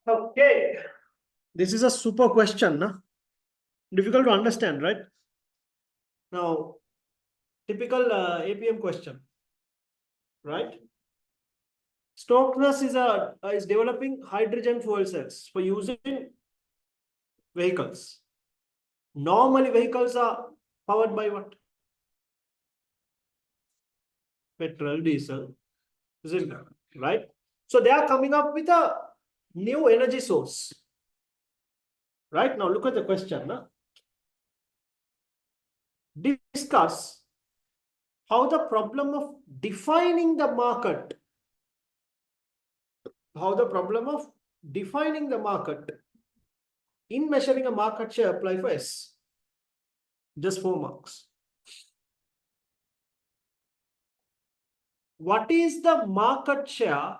Speaker 1: Okay, this is a super question, no? Difficult to understand, right? Now, typical APM question, right? Stokeness is developing hydrogen fuel cells for using vehicles. Normally, vehicles are powered by what? Petrol, diesel, isn't it? Right? So they are coming up with a new energy source. Right now, look at the question. No? Discuss how the problem of defining the market, in measuring a market share apply for S. Just 4 marks. What is the market share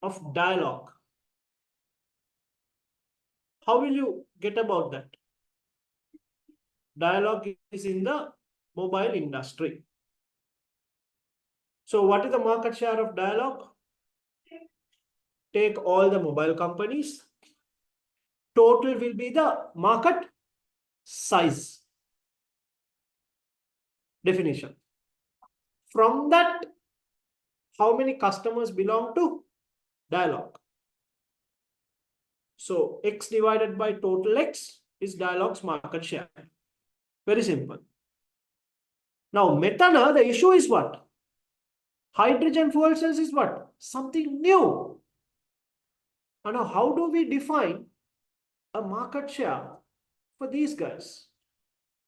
Speaker 1: of dialogue? How will you get about that? Dialogue is in the mobile industry. So what is the market share of dialogue? Take all the mobile companies. Total will be the market size. Definition. From that, how many customers belong to dialogue? So X divided by total X is dialogue's market share. Very simple. Now, methanol, the issue is what? Hydrogen fuel cells is what? Something new. And now, how do we define a market share for these guys?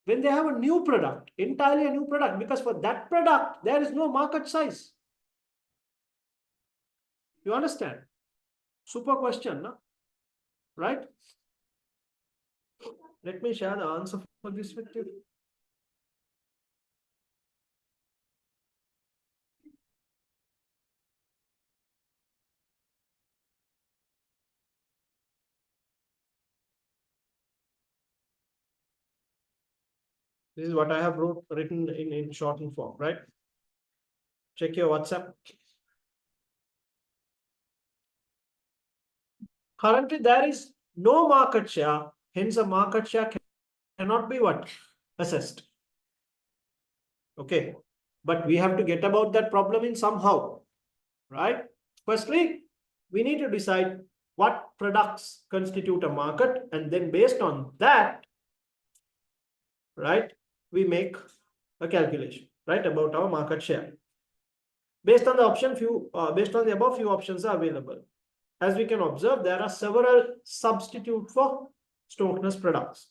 Speaker 1: When they have a new product, entirely a new product, because for that product, there is no market size. You understand? Super question, no? Right? Let me share the answer for this with you. This is what I have written in shortened form, right? Check your WhatsApp. Currently, there is no market share, hence a market share cannot be what? Assessed. Okay, but we have to get about that problem in somehow, right? Firstly, we need to decide what products constitute a market, and then based on that, right, we make a calculation, right, about our market share. Based on the above, few options are available. As we can observe, there are several substitutes for Stokeness products.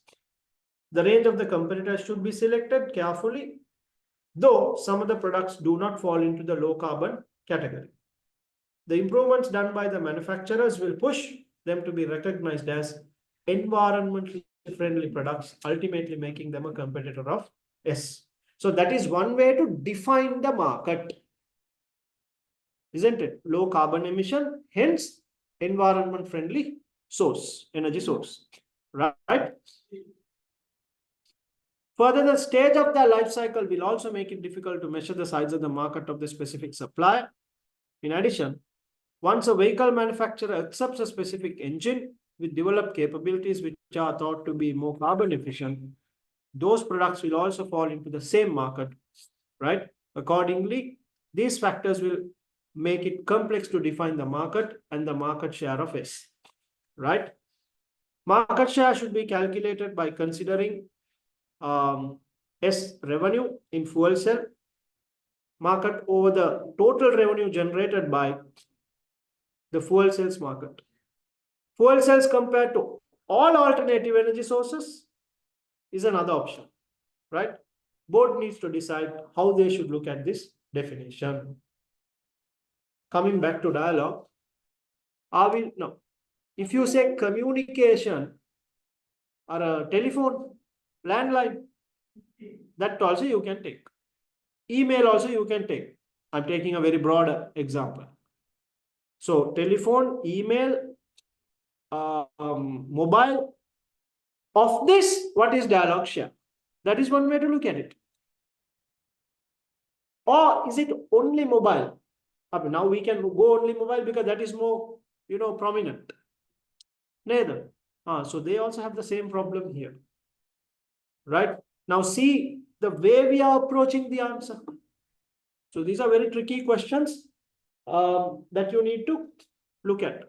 Speaker 1: The range of the competitors should be selected carefully, though some of the products do not fall into the low carbon category. The improvements done by the manufacturers will push them to be recognized as environmentally friendly products, ultimately making them a competitor of S. So that is one way to define the market, isn't it? Low carbon emission, hence environment friendly source, energy source, right? Further, the stage of the life cycle will also make it difficult to measure the size of the market of the specific supplier. In addition, once a vehicle manufacturer accepts a specific engine with developed capabilities which are thought to be more carbon efficient, those products will also fall into the same market, right? Accordingly, These factors will make it complex to define the market and the market share of S, right? Market share should be calculated by considering S revenue in fuel cell market over the total revenue generated by the fuel cells market. Fuel cells compared to all alternative energy sources is another option, right? Board needs to decide how they should look at this definition. Coming back to dialogue, no. If you say communication or a telephone, landline, that also you can take. Email also you can take. I'm taking a very broad example. So telephone, email, mobile. Of this, what is dialogue share? That is one way to look at it. Or is it only mobile? Now we can go only mobile because that is more, prominent. Neither. So they also have the same problem here. Right? Now see the way we are approaching the answer. So these are very tricky questions that you need to look at.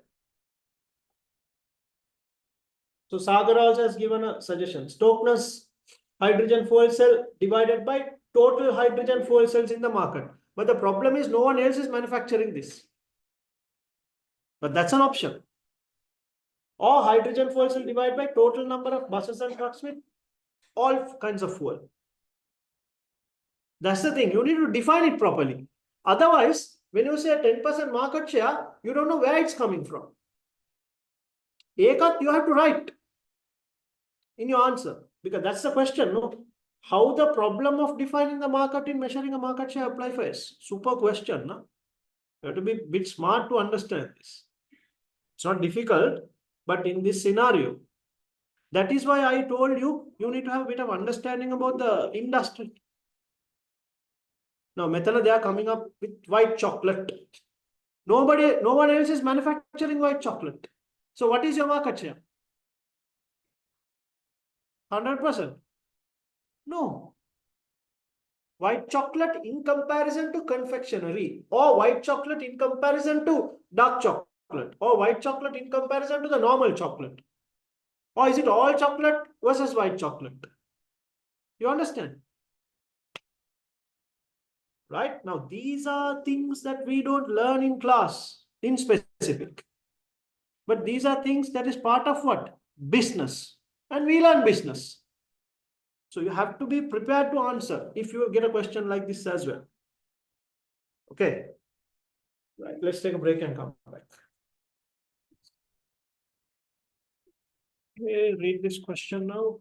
Speaker 1: So Sagar also has given a suggestion. Stokeness hydrogen fuel cell divided by total hydrogen fuel cells in the market. But the problem is no one else is manufacturing this. But that's an option. Or hydrogen fuel cell divided by total number of buses and trucks with all kinds of fuel. That's the thing. You need to define it properly. Otherwise, when you say 10% market share, you don't know where it's coming from. Ekat, you have to write in your answer because that's the question. No, how the problem of defining the market in measuring a market share apply for S? Super question. No? You have to be a bit smart to understand this. It's not difficult, but in this scenario, that is why I told you, you need to have a bit of understanding about the industry. Now, Metana, they are coming up with white chocolate. No one else is manufacturing white chocolate. So what is your market share? 100%? No. White chocolate in comparison to confectionery, or white chocolate in comparison to dark chocolate, or white chocolate in comparison to the normal chocolate. Or is it all chocolate versus white chocolate? You understand? Right? Now, these are things that we don't learn in class in specific. But these are things that is part of what? Business. And we learn business. So you have to be prepared to answer if you get a question like this as well. Okay. Right. Let's take a break and come back. Okay, read this question now.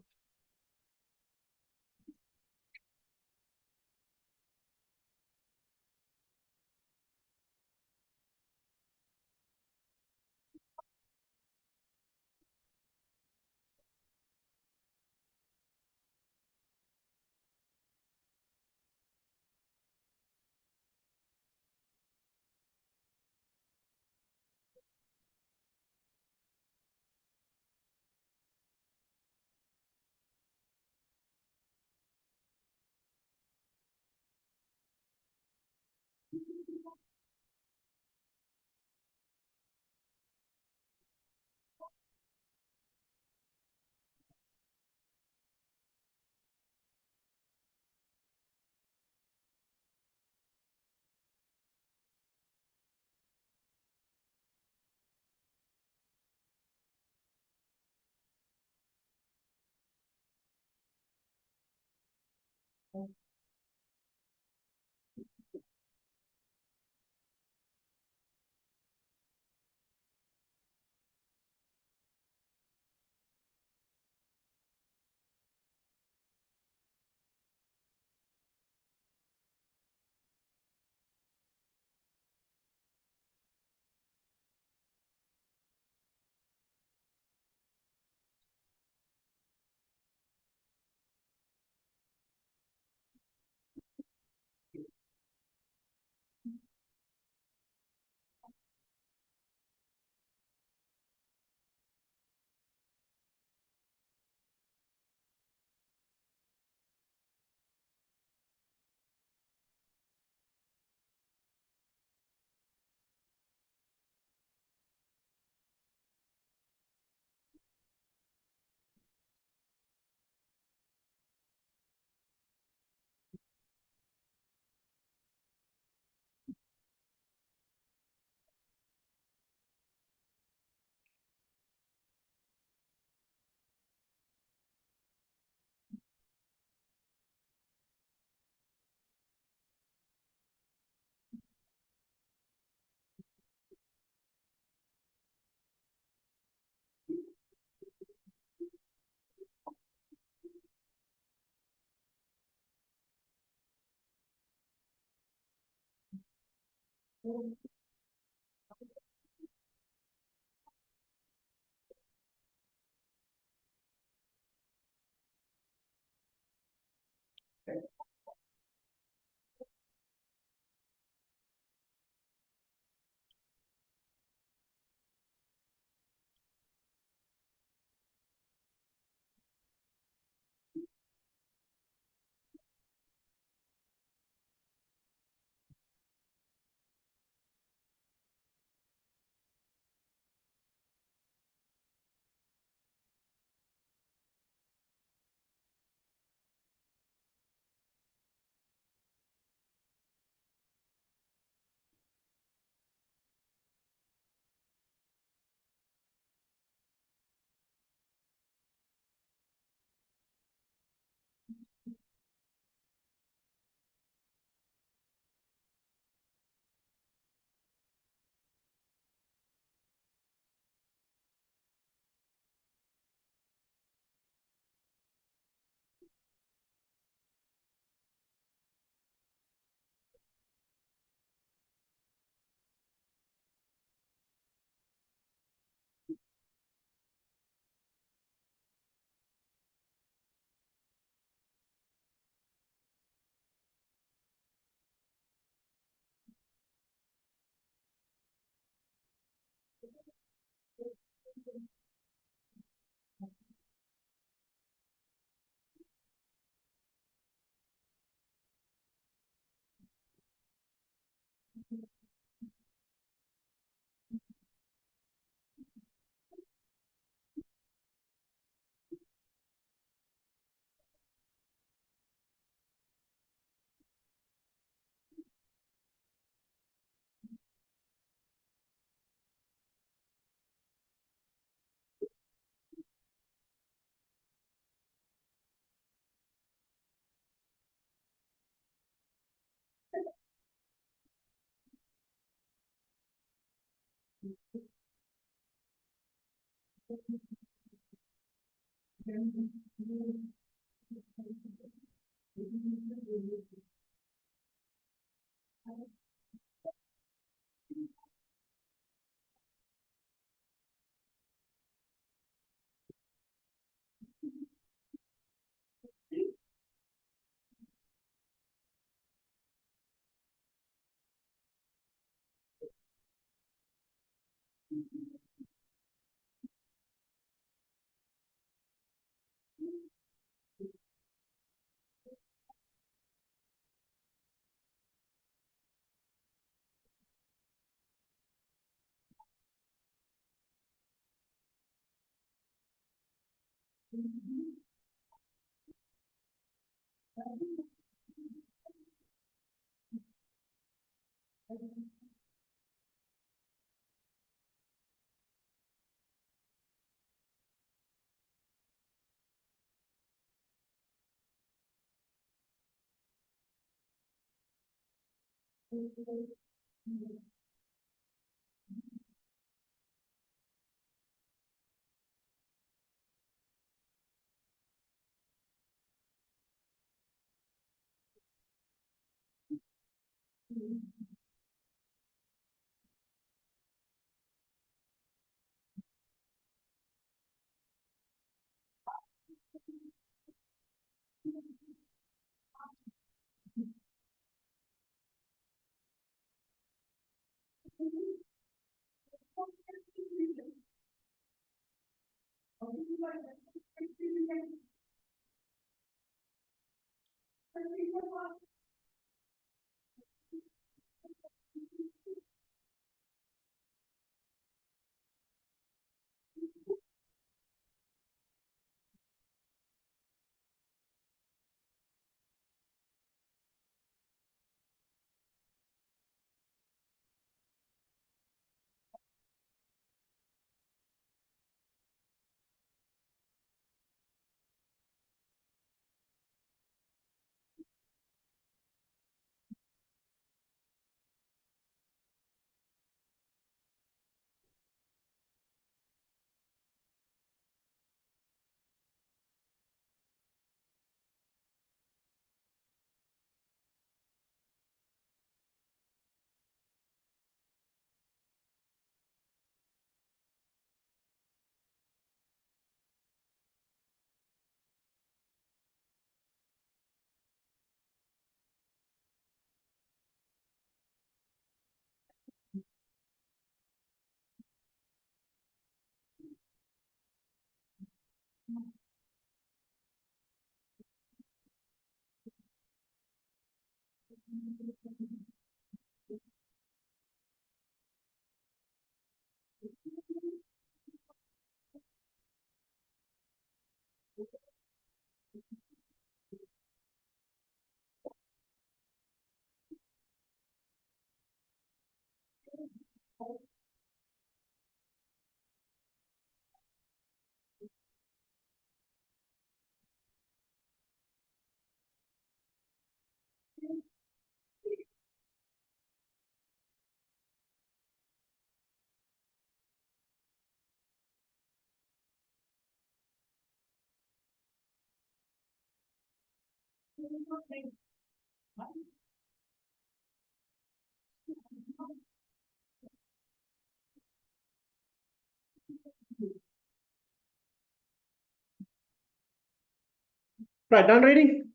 Speaker 1: Right, done reading?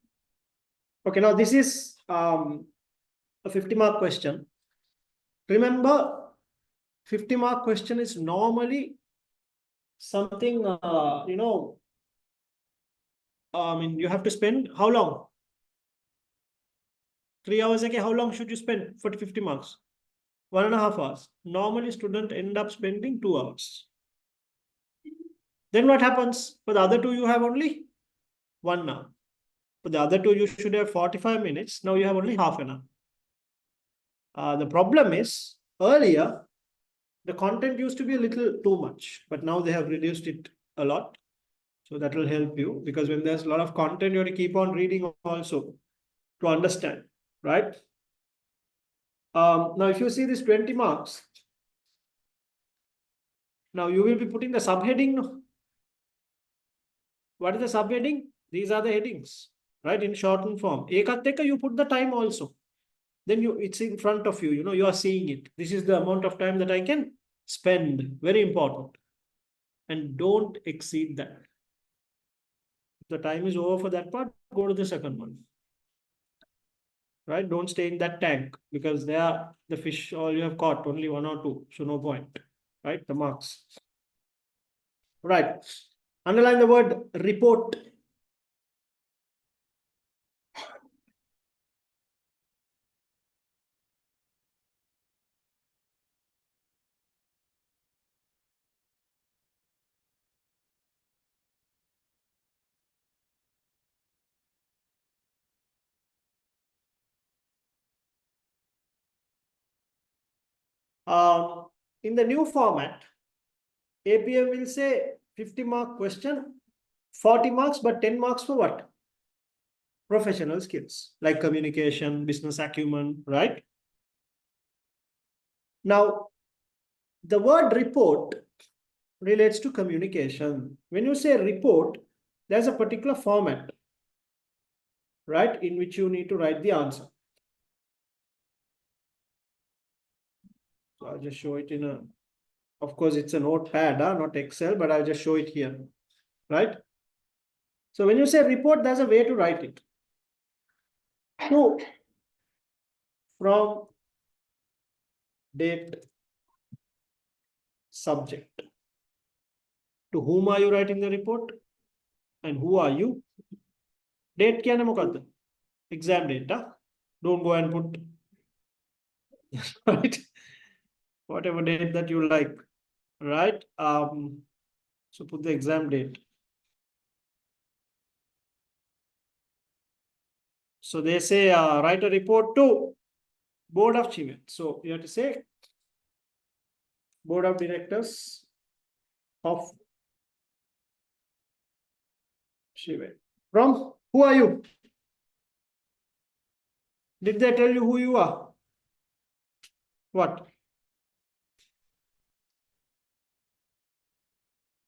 Speaker 1: Okay, now this is a 50-mark question. Remember, 50-mark question is normally something, I mean, you have to spend how long? 3 hours again, how long should you spend for 50 marks? 1.5 hours. Normally, student end up spending 2 hours. Then what happens? For the other two, you have only 1 hour. For the other two, you should have 45 minutes. Now you have only half an hour. The problem is, earlier, the content used to be a little too much, but now they have reduced it a lot. So that will help you, because when there's a lot of content, you have to keep on reading also to understand, right? Now, if you see this 20 marks, now you will be putting the subheading. What is the subheading? These are the headings, right? In shortened form. Ekatteka, you put the time also. Then it's in front of you, you are seeing it. This is the amount of time that I can spend. Very important. And don't exceed that. If the time is over for that part, go to the second one. Right? Don't stay in that tank, because they are the fish all you have caught, only 1 or 2. So no point. Right? The marks. Right. Underline the word report. In the new format, APM will say 50-mark question, 40 marks, but 10 marks for what? Professional skills like communication, business acumen, right? Now, the word report relates to communication. When you say report, there's a particular format, right, in which you need to write the answer. So I'll just show it in a, of course, it's a notepad, not Excel, but I'll just show it here, right? So when you say report, there's a way to write it. So from date, subject. To whom are you writing the report? And who are you? Date kya namokadda? Exam date, huh? Don't go and put right, whatever date that you like, right? So put the exam date. So they say write a report to board of CIMA. So you have to say board of directors of CIMA. From who are you? Did they tell you who you are? What?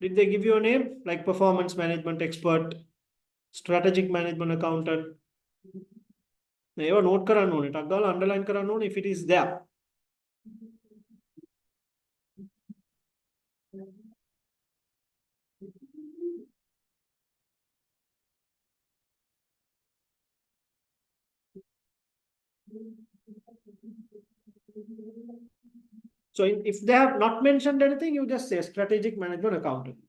Speaker 1: Did they give you a name like performance management expert, strategic management accountant? Note කරන්න ඕනේ. ටක් ගාලා underline කරන්න ඕනේ if it is there. So if they have not mentioned anything, you just say strategic management accountant.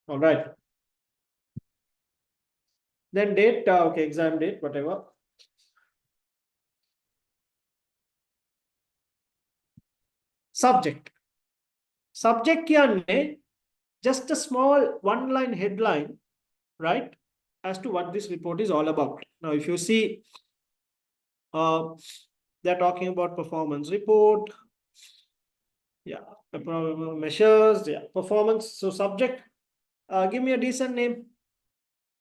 Speaker 1: All right. Then date, okay, exam date, whatever. Subject. Subject kiyanne just a small one-line headline, right, as to what this report is all about. Now, if you see, they're talking about performance report, yeah, measures, yeah, performance. So subject, give me a decent name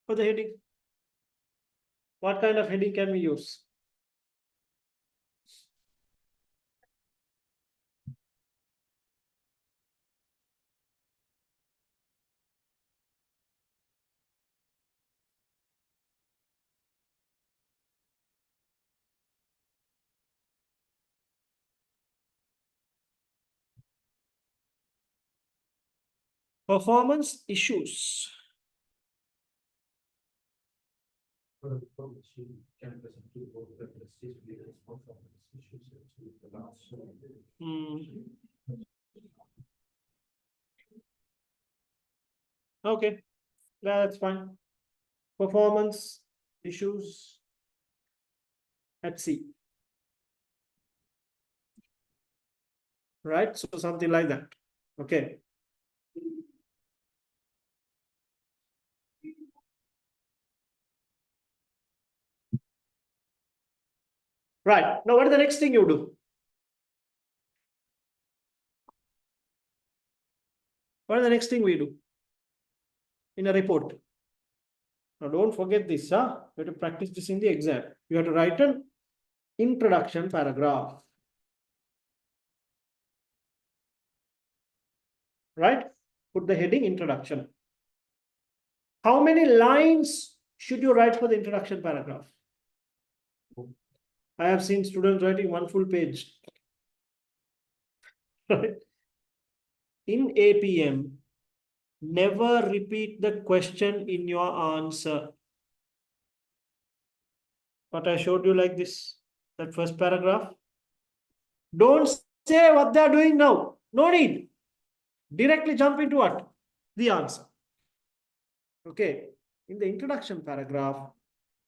Speaker 1: for the heading. What kind of heading can we use? Performance issues.
Speaker 2: For the report, she can present to both the trustees with the performance issues to the last.
Speaker 1: Okay, that's fine. Performance issues at sea. Right, so something like that. Okay. Right, now what is the next thing you do? What is the next thing we do in a report? Now don't forget this, huh? You have to practice this in the exam. You have to write an introduction paragraph. Right? Put the heading introduction. How many lines should you write for the introduction paragraph? I have seen students writing one full page. In APM, never repeat the question in your answer. What I showed you like this, that first paragraph. Don't say what they are doing now. No need. Directly jump into what? The answer. Okay. In the introduction paragraph,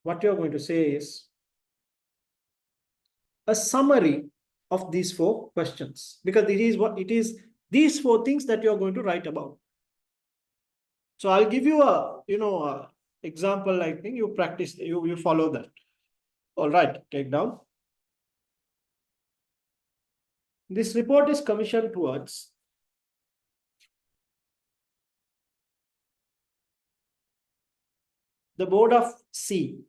Speaker 1: what you're going to say is a summary of these 4 questions, because it is what it is, these 4 things that you're going to write about. So I'll give you a example, like thing, you practice, you follow that. All right, take down. This report is commissioned towards the board of C.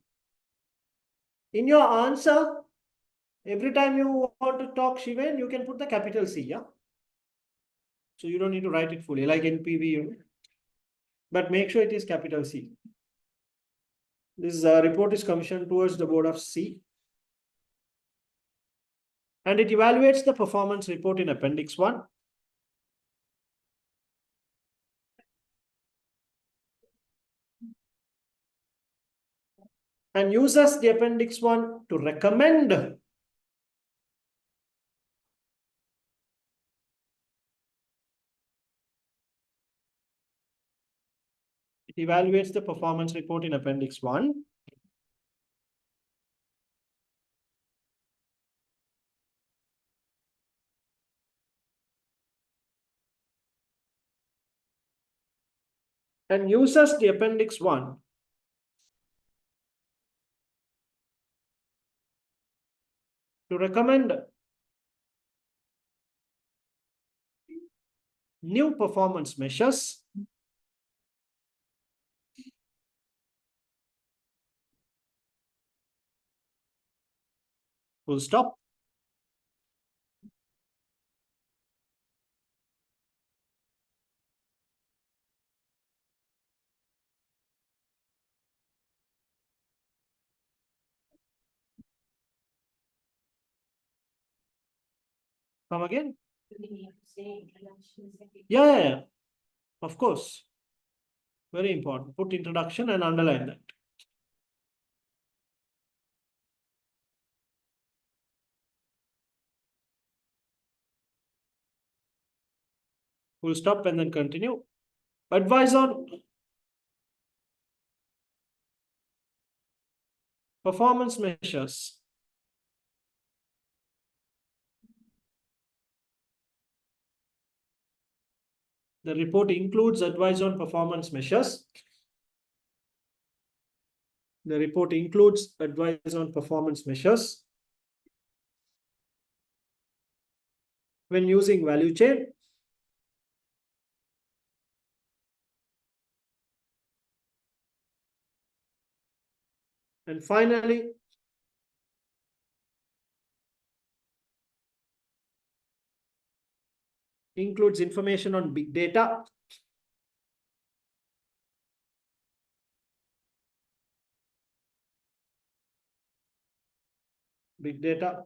Speaker 1: In your answer, every time you want to talk Shiven, you can put the capital C, yeah? So you don't need to write it fully, like in PV, but make sure it is capital C. This report is commissioned towards the board of C. And it evaluates the performance report in Appendix 1. And uses the Appendix 1 to recommend it evaluates the performance report in Appendix 1. And uses the Appendix 1 to recommend new performance measures full stop. Come again? Yeah, of course. Very important. Put introduction and underline that. Full stop and then continue. Advise on Performance measures. The report includes advice on performance measures. The report includes advice on performance measures. When using value chain, and finally, includes information on big data. Big data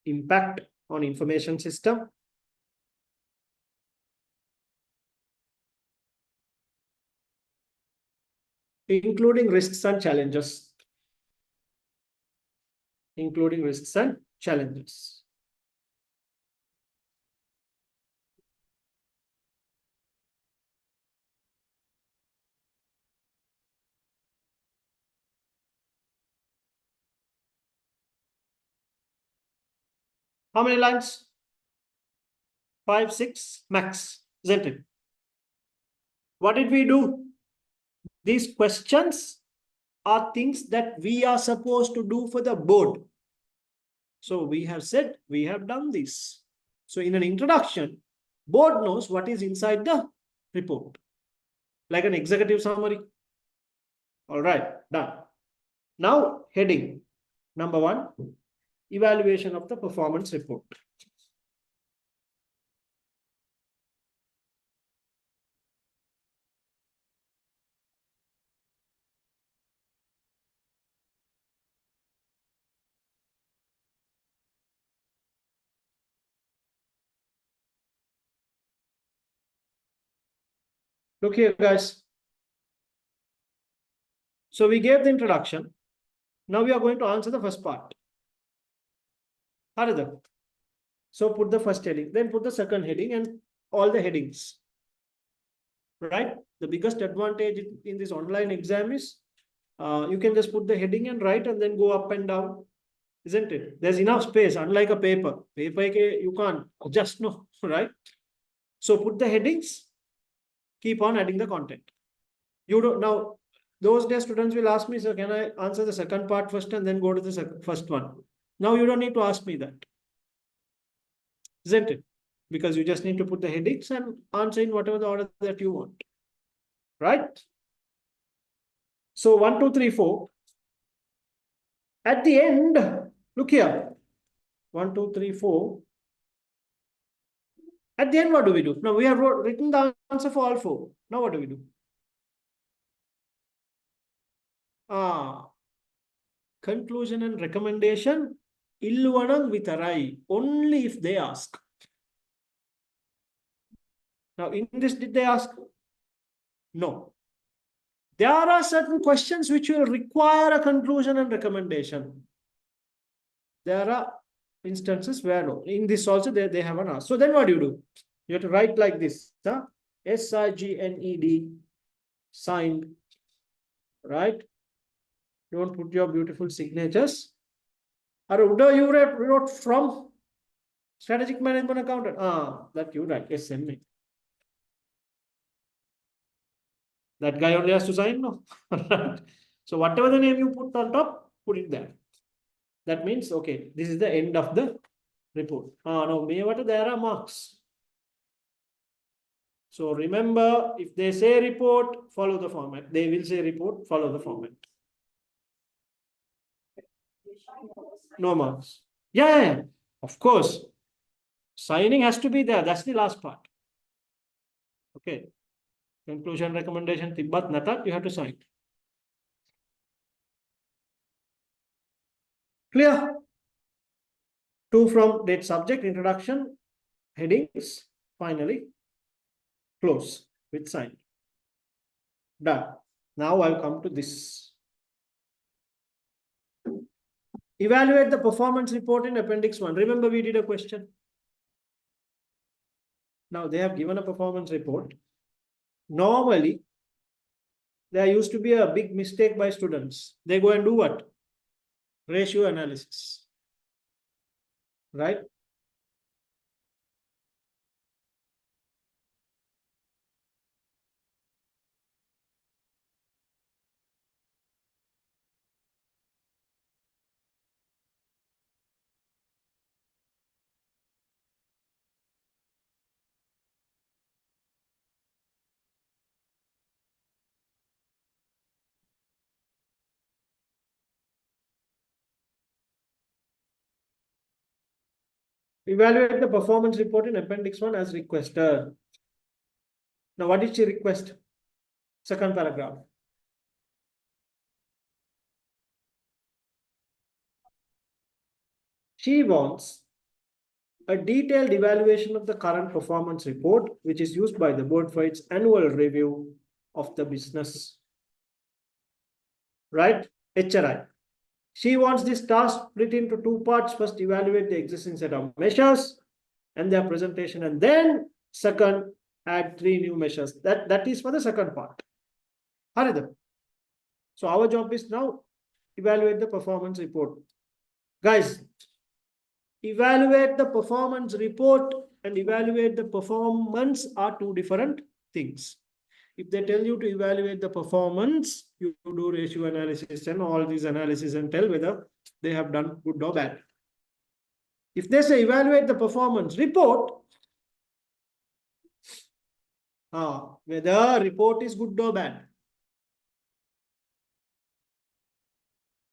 Speaker 1: impact on information system. Including risks and challenges. Including risks and challenges. How many lines? 5, 6 max, isn't it? What did we do? These questions are things that we are supposed to do for the board. So we have said we have done this. So in an introduction, board knows what is inside the report, like an executive summary. All right, done. Now heading number 1, evaluation of the performance report. Look here, guys. So we gave the introduction. Now we are going to answer the first part. Haridha. So put the first heading, then put the second heading and all the headings. Right? The biggest advantage in this online exam is you can just put the heading and write and then go up and down. Isn't it? There's enough space, unlike a paper. Paper you can't adjust, no, right? So put the headings, keep on adding the content. You don't now. Those days students will ask me, so can I answer the second part first and then go to the first one? Now you don't need to ask me that. Isn't it? Because you just need to put the headings and answer in whatever the order that you want. Right? So 1, 2, 3, 4. At the end, look here. 1, 2, 3, 4. At the end, what do we do? Now we have written the answer for all 4. Now what do we do? Conclusion and recommendation. Illuvanam vitarai. Only if they ask. Now in this, did they ask? No. There are certain questions which will require a conclusion and recommendation. There are instances where no. In this also they haven't asked. So then what do? You have to write like this. Huh? SIGNED, signed. Right? Don't put your beautiful signatures. Or you wrote from strategic management accountant. That you write. SMA. That guy only has to sign, no? So whatever the name you put on top, put it there. That means, okay, this is the end of the report. No, there are marks. So remember, if they say report, follow the format. They will say report, follow the format. No marks. Yeah, of course. Signing has to be there. That's the last part. Okay. Conclusion, recommendation, Tibbat, Natat, you have to sign. Clear? 2 from date, subject, introduction, headings, finally, close with sign. Done. Now I'll come to this. Evaluate the performance report in Appendix 1. Remember we did a question. Now they have given a performance report. Normally, there used to be a big mistake by students. They go and do what? Ratio analysis. Right? Evaluate the performance report in Appendix 1 as requested. Now, what did she request? Second paragraph. She wants a detailed evaluation of the current performance report, which is used by the board for its annual review of the business. Right? HRI. She wants this task split into two parts. First, evaluate the existing set of measures and their presentation, and then second, add 3 new measures. That is for the second part. Haridam. So our job is now evaluate the performance report. Guys, evaluate the performance report and evaluate the performance are two different things. If they tell you to evaluate the performance, you do ratio analysis and all these analysis and tell whether they have done good or bad. If they say evaluate the performance report, whether report is good or bad.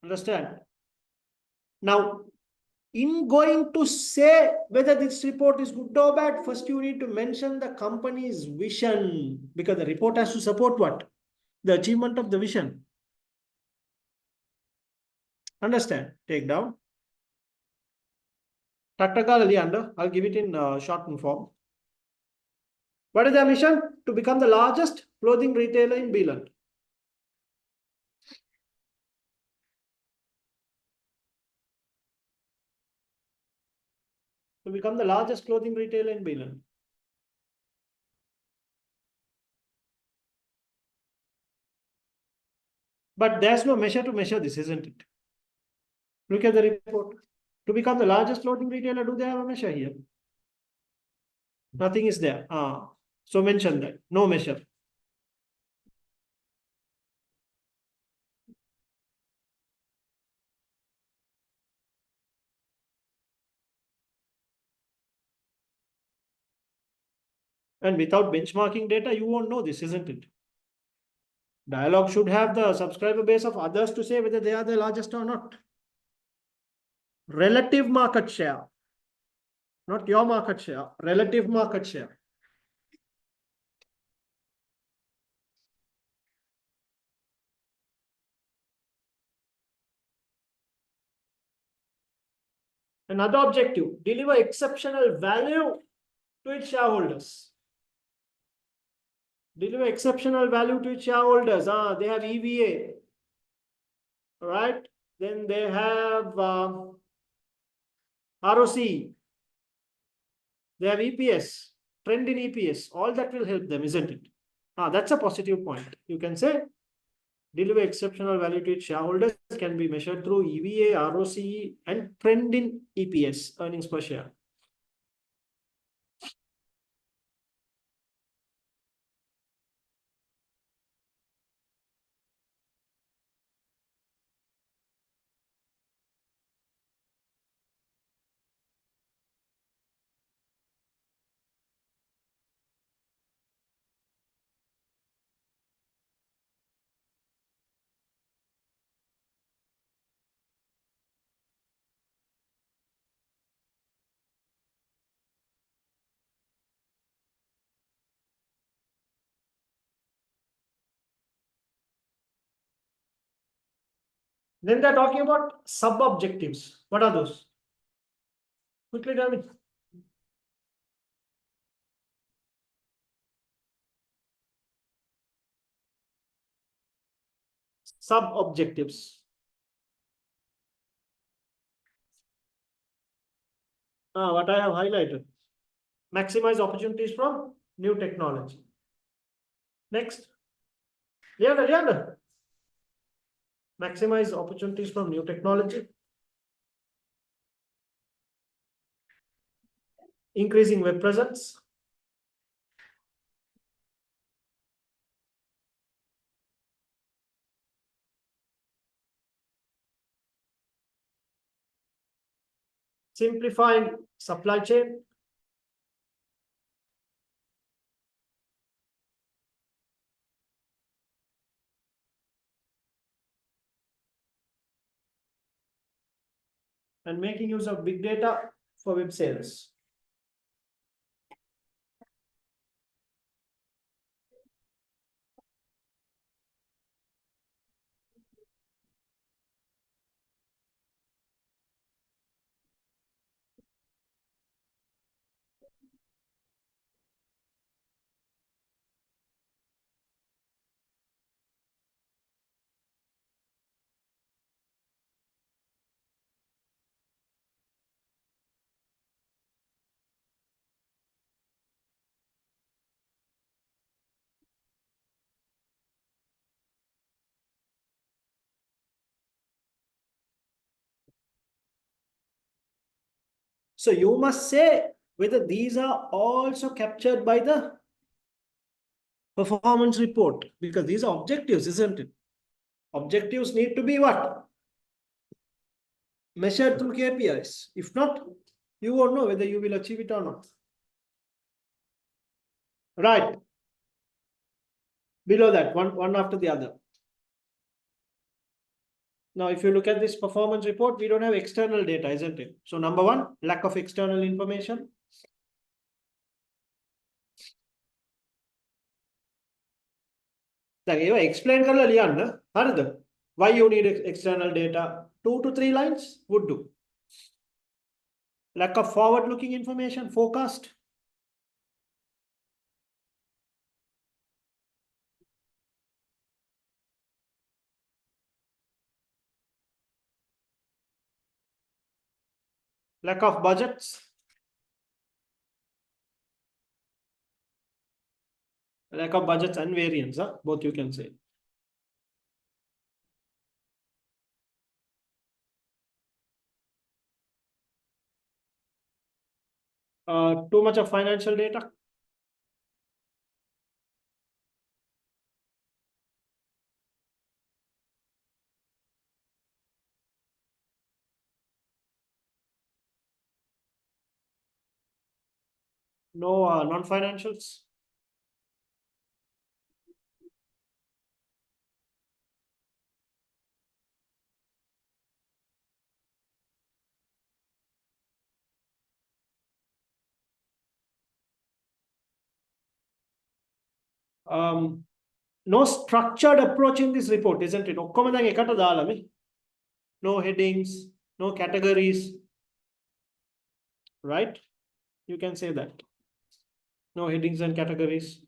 Speaker 1: Understand? Now, in going to say whether this report is good or bad, first you need to mention the company's vision, because the report has to support what? The achievement of the vision. Understand? Take down. I'll give it in shortened form. What is their mission? To become the largest clothing retailer in Beeland. To become the largest clothing retailer in Beeland. But there's no measure to measure this, isn't it? Look at the report. To become the largest clothing retailer, do they have a measure here? Nothing is there. So mention that. No measure. And without benchmarking data, you won't know this, isn't it? Dialogue should have the subscriber base of others to say whether they are the largest or not. Relative market share. Not your market share. Relative market share. Another objective, deliver exceptional value to its shareholders. Deliver exceptional value to its shareholders. They have EVA. Right? Then they have ROC. They have EPS. Trend in EPS. All that will help them, isn't it? That's a positive point. You can say deliver exceptional value to its shareholders can be measured through EVA, ROCE, and trend in EPS, earnings per share. Then they're talking about sub-objectives. What are those? Quickly tell me. Sub-objectives. What I have highlighted. Maximize opportunities from new technology. Next. Yeah. Maximize opportunities from new technology. Increasing web presence. Simplifying supply chain. And making use of big data for web sales. So you must say whether these are also captured by the performance report, because these are objectives, isn't it? Objectives need to be what? Measured through KPIs. If not, you won't know whether you will achieve it or not. Right. Below that, one after the other. Now, if you look at this performance report, we don't have external data, isn't it? So number one, lack of external information. දැන් ඒවා explain කරලා ලියන්න. හරිද? Why you need external data? 2 to 3 lines would do. Lack of forward looking information, forecast. Lack of budgets. Lack of budgets and variance, both you can say. Too much of financial data. No non-financials. No structured approach in this report, isn't it? ඔක්කොම දැන් එකට දාලා මේ. No headings, no categories. Right? You can say that. No headings and categories.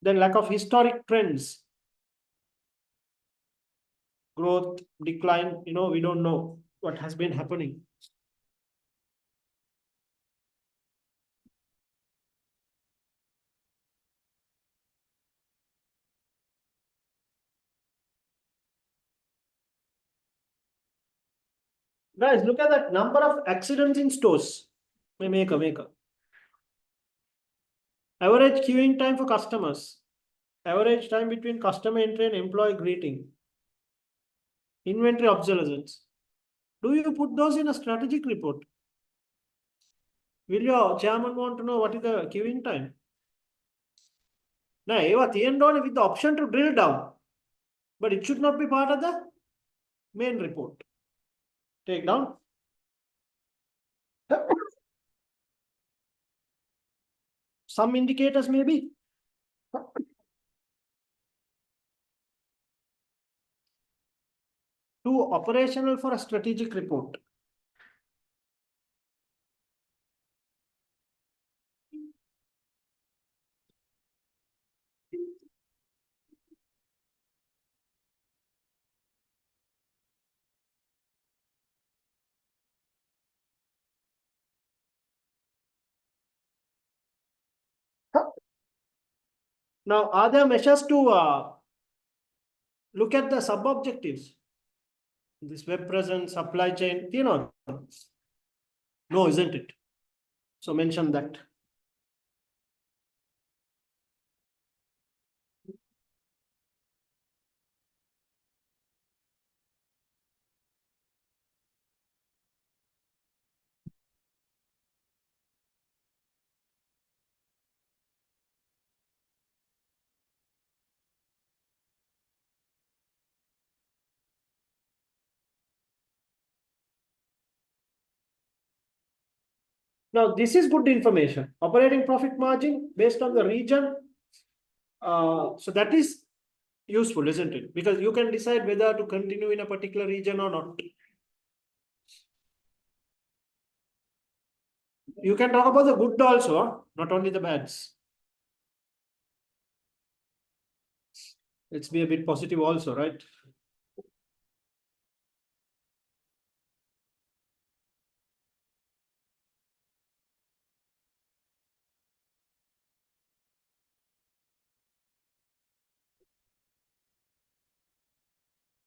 Speaker 1: Then lack of historic trends. Growth, decline, we don't know what has been happening. Guys, look at that number of accidents in stores. Make a. Average queuing time for customers. Average time between customer entry and employee greeting. Inventory obsolescence. Do you put those in a strategic report? Will your chairman want to know what is the queuing time? Now, ඒවා තියෙන්න ඕනේ with the option to drill down. But it should not be part of the main report. Take down. Some indicators maybe. Too operational for a strategic report. Now, are there measures to look at the sub-objectives? This web presence, supply chain, no, isn't it? So mention that. Now, this is good information. Operating profit margin based on the region. So that is useful, isn't it? Because you can decide whether to continue in a particular region or not. You can talk about the good also, not only the bads. Let's be a bit positive also, right?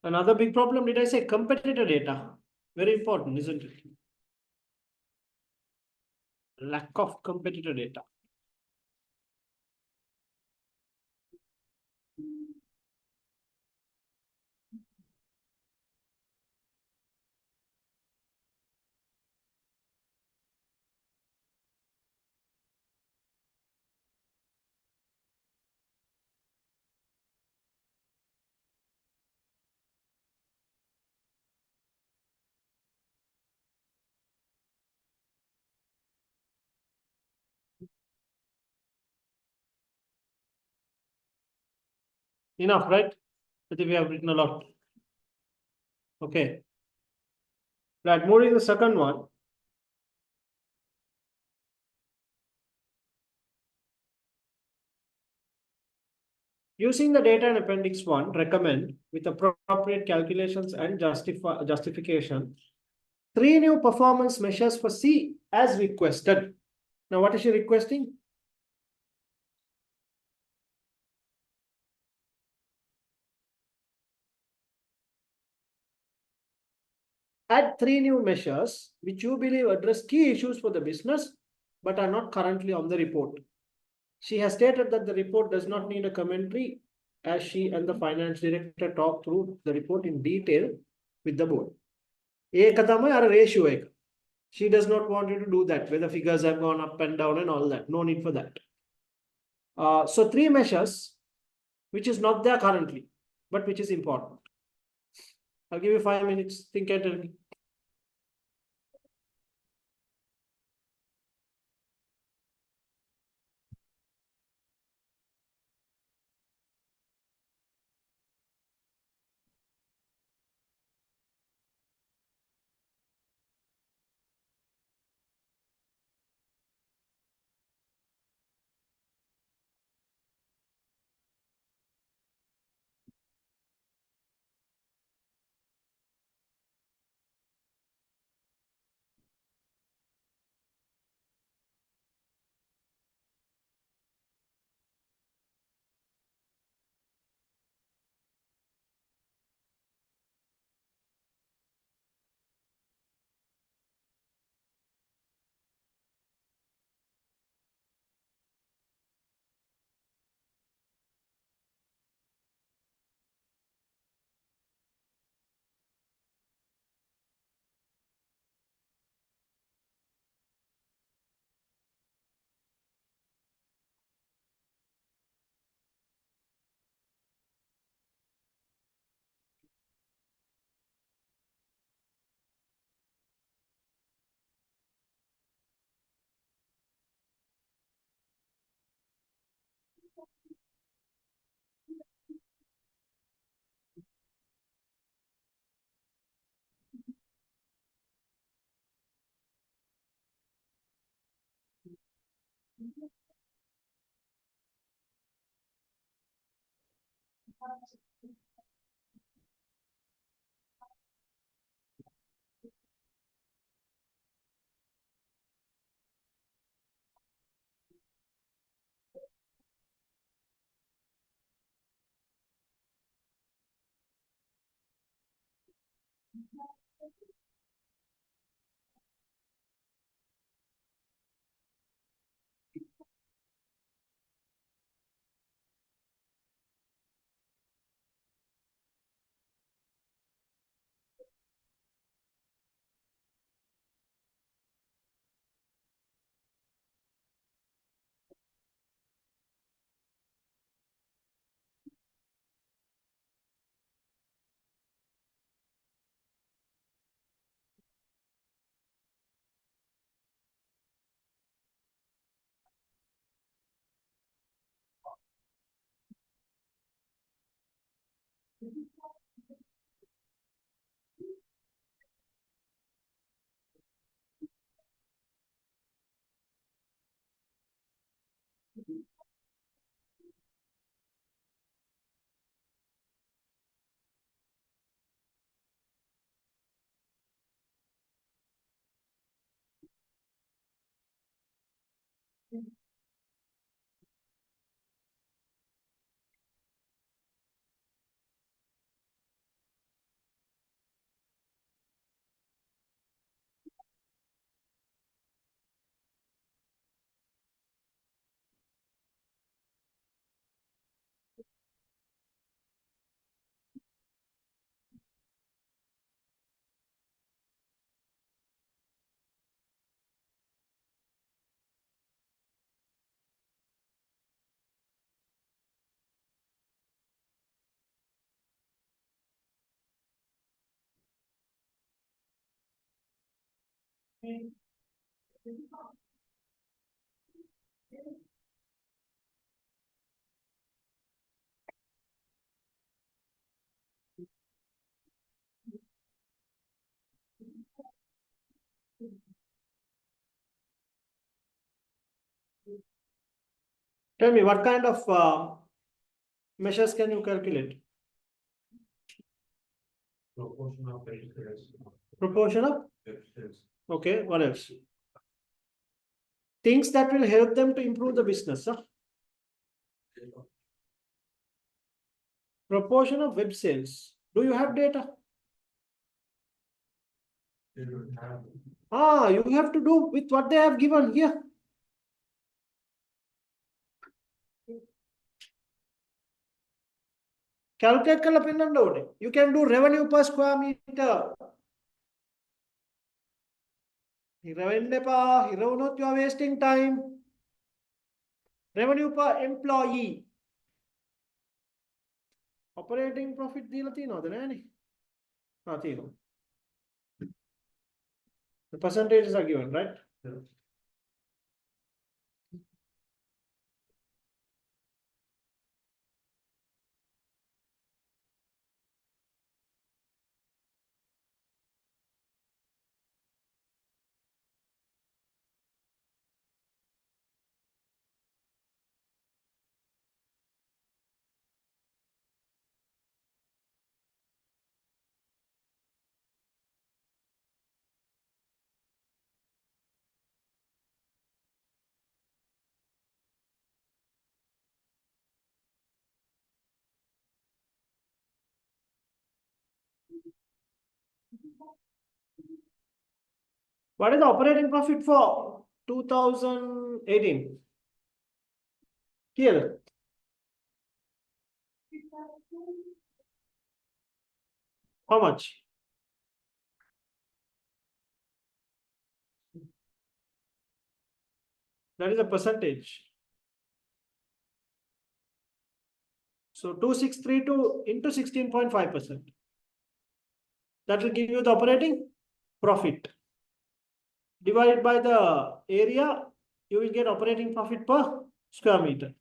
Speaker 1: Another big problem, did I say competitor data? Very important, isn't it? Lack of competitor data. Enough, right? I think we have written a lot. Okay. Right, moving to the second one. Using the data in Appendix 1, recommend with appropriate calculations and justification 3 new performance measures for C as requested. Now, what is she requesting? Add 3 new measures which you believe address key issues for the business but are not currently on the report. She has stated that the report does not need a commentary as she and the finance director talk through the report in detail with the board. A ratio. She does not want you to do that, where the figures have gone up and down and all that. No need for that. So 3 measures, which is not there currently, but which is important. I'll give you 5 minutes. Think and tell me. Tell me, what kind of measures can you calculate?
Speaker 2: Proportion of vegetables.
Speaker 1: Proportion of?
Speaker 2: Vegetables.
Speaker 1: Okay, what else? Things that will help them to improve the business. Huh? Proportion of web sales. Do you have data?
Speaker 2: They don't have.
Speaker 1: You have to do with what they have given here. Calculate කරලා පෙන්නන්න ඕනේ. You can do revenue per square meter. හිර වෙන්න එපා. හිර වුණොත් you are wasting time. Revenue per employee. Operating profit දීලා තියෙනවද නෑනේ? තියෙනවා. The percentages are given, right?
Speaker 2: Yeah.
Speaker 1: What is the operating profit for 2018? Here. How much? That is a percentage. So 2632 into 16.5%. That will give you the operating profit. Divided by the area, you will get operating profit per square meter.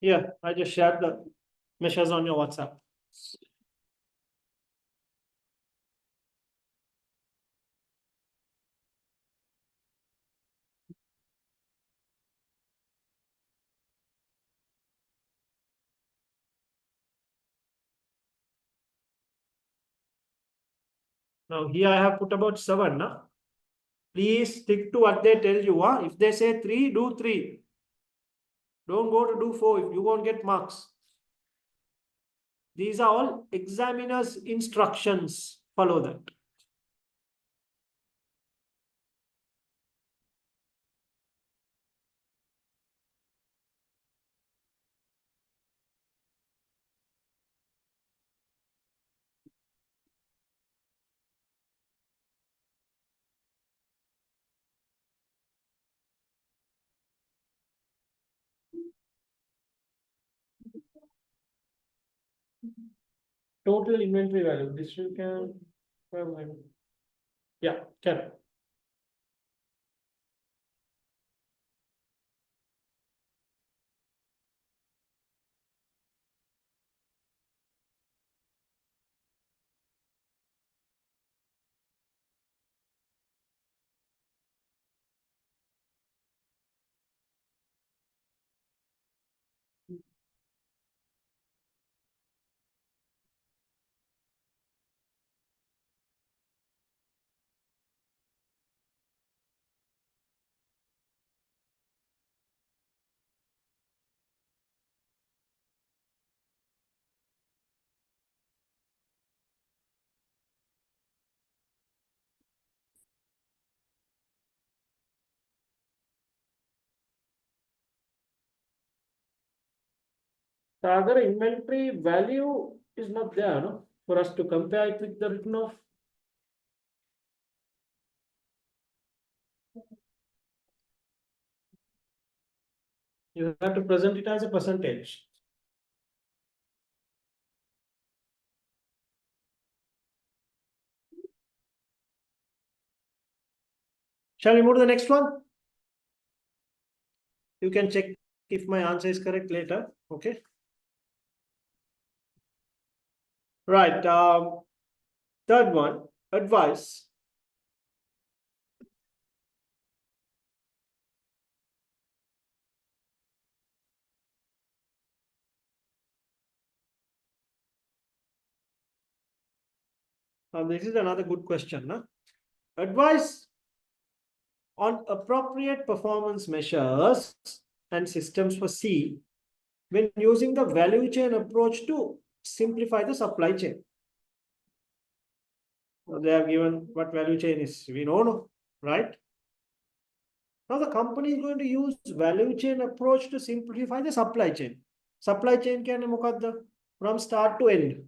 Speaker 1: Yeah, I just shared the measures on your WhatsApp. Now here I have put about 7. No? Please stick to what they tell you. Huh? If they say 3, do 3. Don't go to do 4 if you won't get marks. These are all examiner's instructions. Follow that. Total inventory value. This you can. Yeah, can. The other inventory value is not there, no? For us to compare it with the written off. You have to present it as a percentage. Shall we move to the next one? You can check if my answer is correct later. Okay. Right. Third one, advice. This is another good question. No? Advice on appropriate performance measures and systems for C when using the value chain approach to simplify the supply chain. They have given what value chain is. We know, no, right? Now the company is going to use value chain approach to simplify the supply chain. Supply chain can from start to end.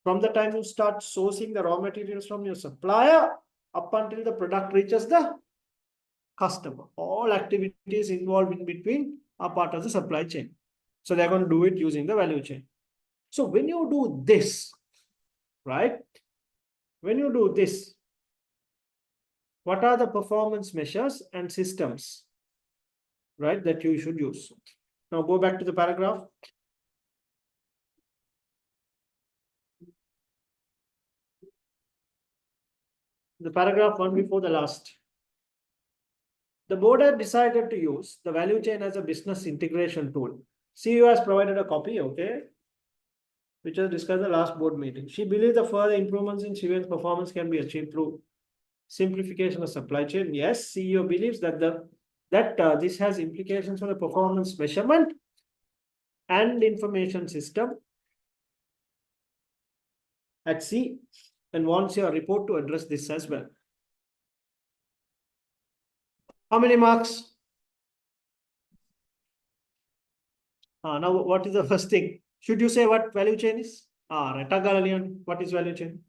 Speaker 1: From the time you start sourcing the raw materials from your supplier up until the product reaches the customer. All activities involved in between are part of the supply chain. So they're going to do it using the value chain. So when you do this, right? When you do this, what are the performance measures and systems, right, that you should use? Now go back to the paragraph. The paragraph one before the last. The board had decided to use the value chain as a business integration tool. CEO has provided a copy, okay, which was discussed in the last board meeting. She believes the further improvements in Shivan's performance can be achieved through simplification of supply chain. Yes, CEO believes that this has implications for the performance measurement and information system at C and wants your report to address this as well. How many marks? Now, what is the first thing? Should you say what value chain is? Right. What is value chain?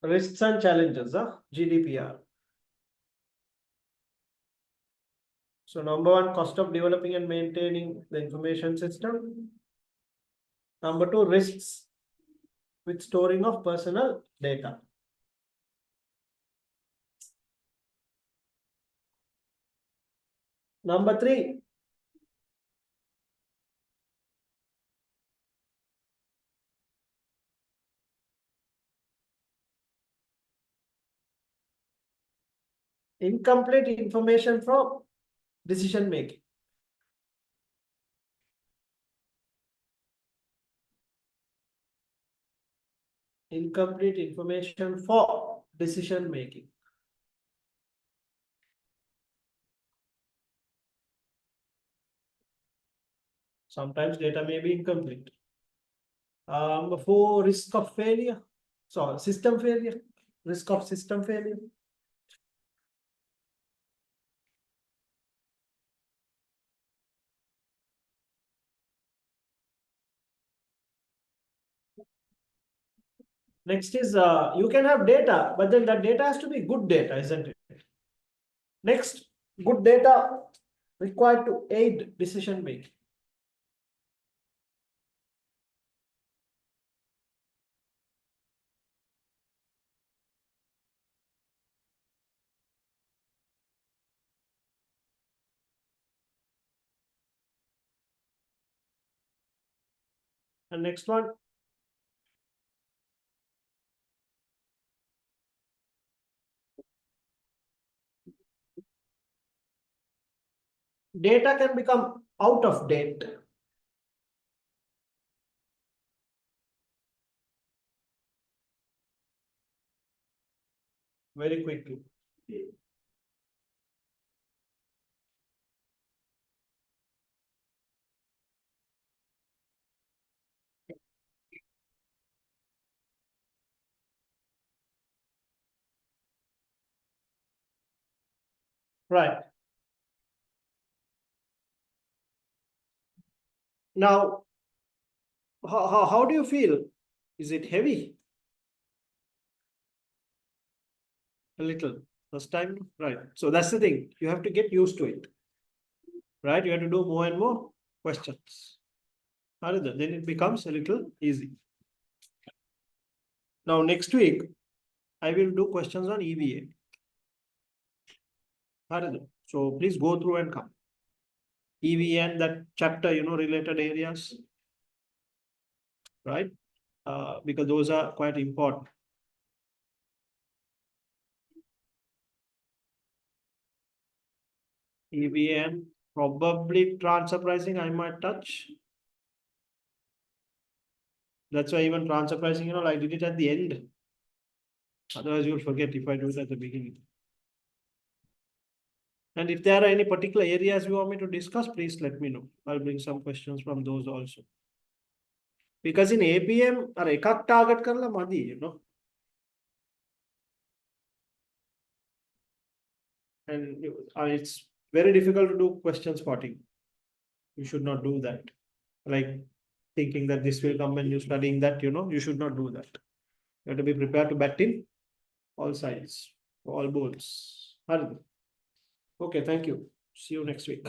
Speaker 1: Risks and challenges, GDPR. So number one, cost of developing and maintaining the information system. Number two, risks with storing of personal data. Number three, incomplete information from decision making. Incomplete information for decision making. Sometimes data may be incomplete. Number four, risk of failure. So system failure, risk of system failure. Next is you can have data, but then that data has to be good data, isn't it? Next, good data required to aid decision making. And next one, data can become out of date. Very quickly. Right. Now, how do you feel? Is it heavy? A little. First time? Right. So that's the thing. You have to get used to it. Right? You have to do more and more questions. Then it becomes a little easy. Now, next week, I will do questions on EVA. So please go through and come. EVA and that chapter, related areas. Right? Because those are quite important. EVM, probably transfer pricing, I might touch. That's why even transfer pricing, I did it at the end. Otherwise, you'll forget if I do it at the beginning. And if there are any particular areas you want me to discuss, please let me know. I'll bring some questions from those also. Because in APM, ekak target karla madi, And it's very difficult to do question spotting. You should not do that. Like thinking that this will come and you studying that, you should not do that. You have to be prepared to bat in all sides, all balls. Okay, thank you. See you next week.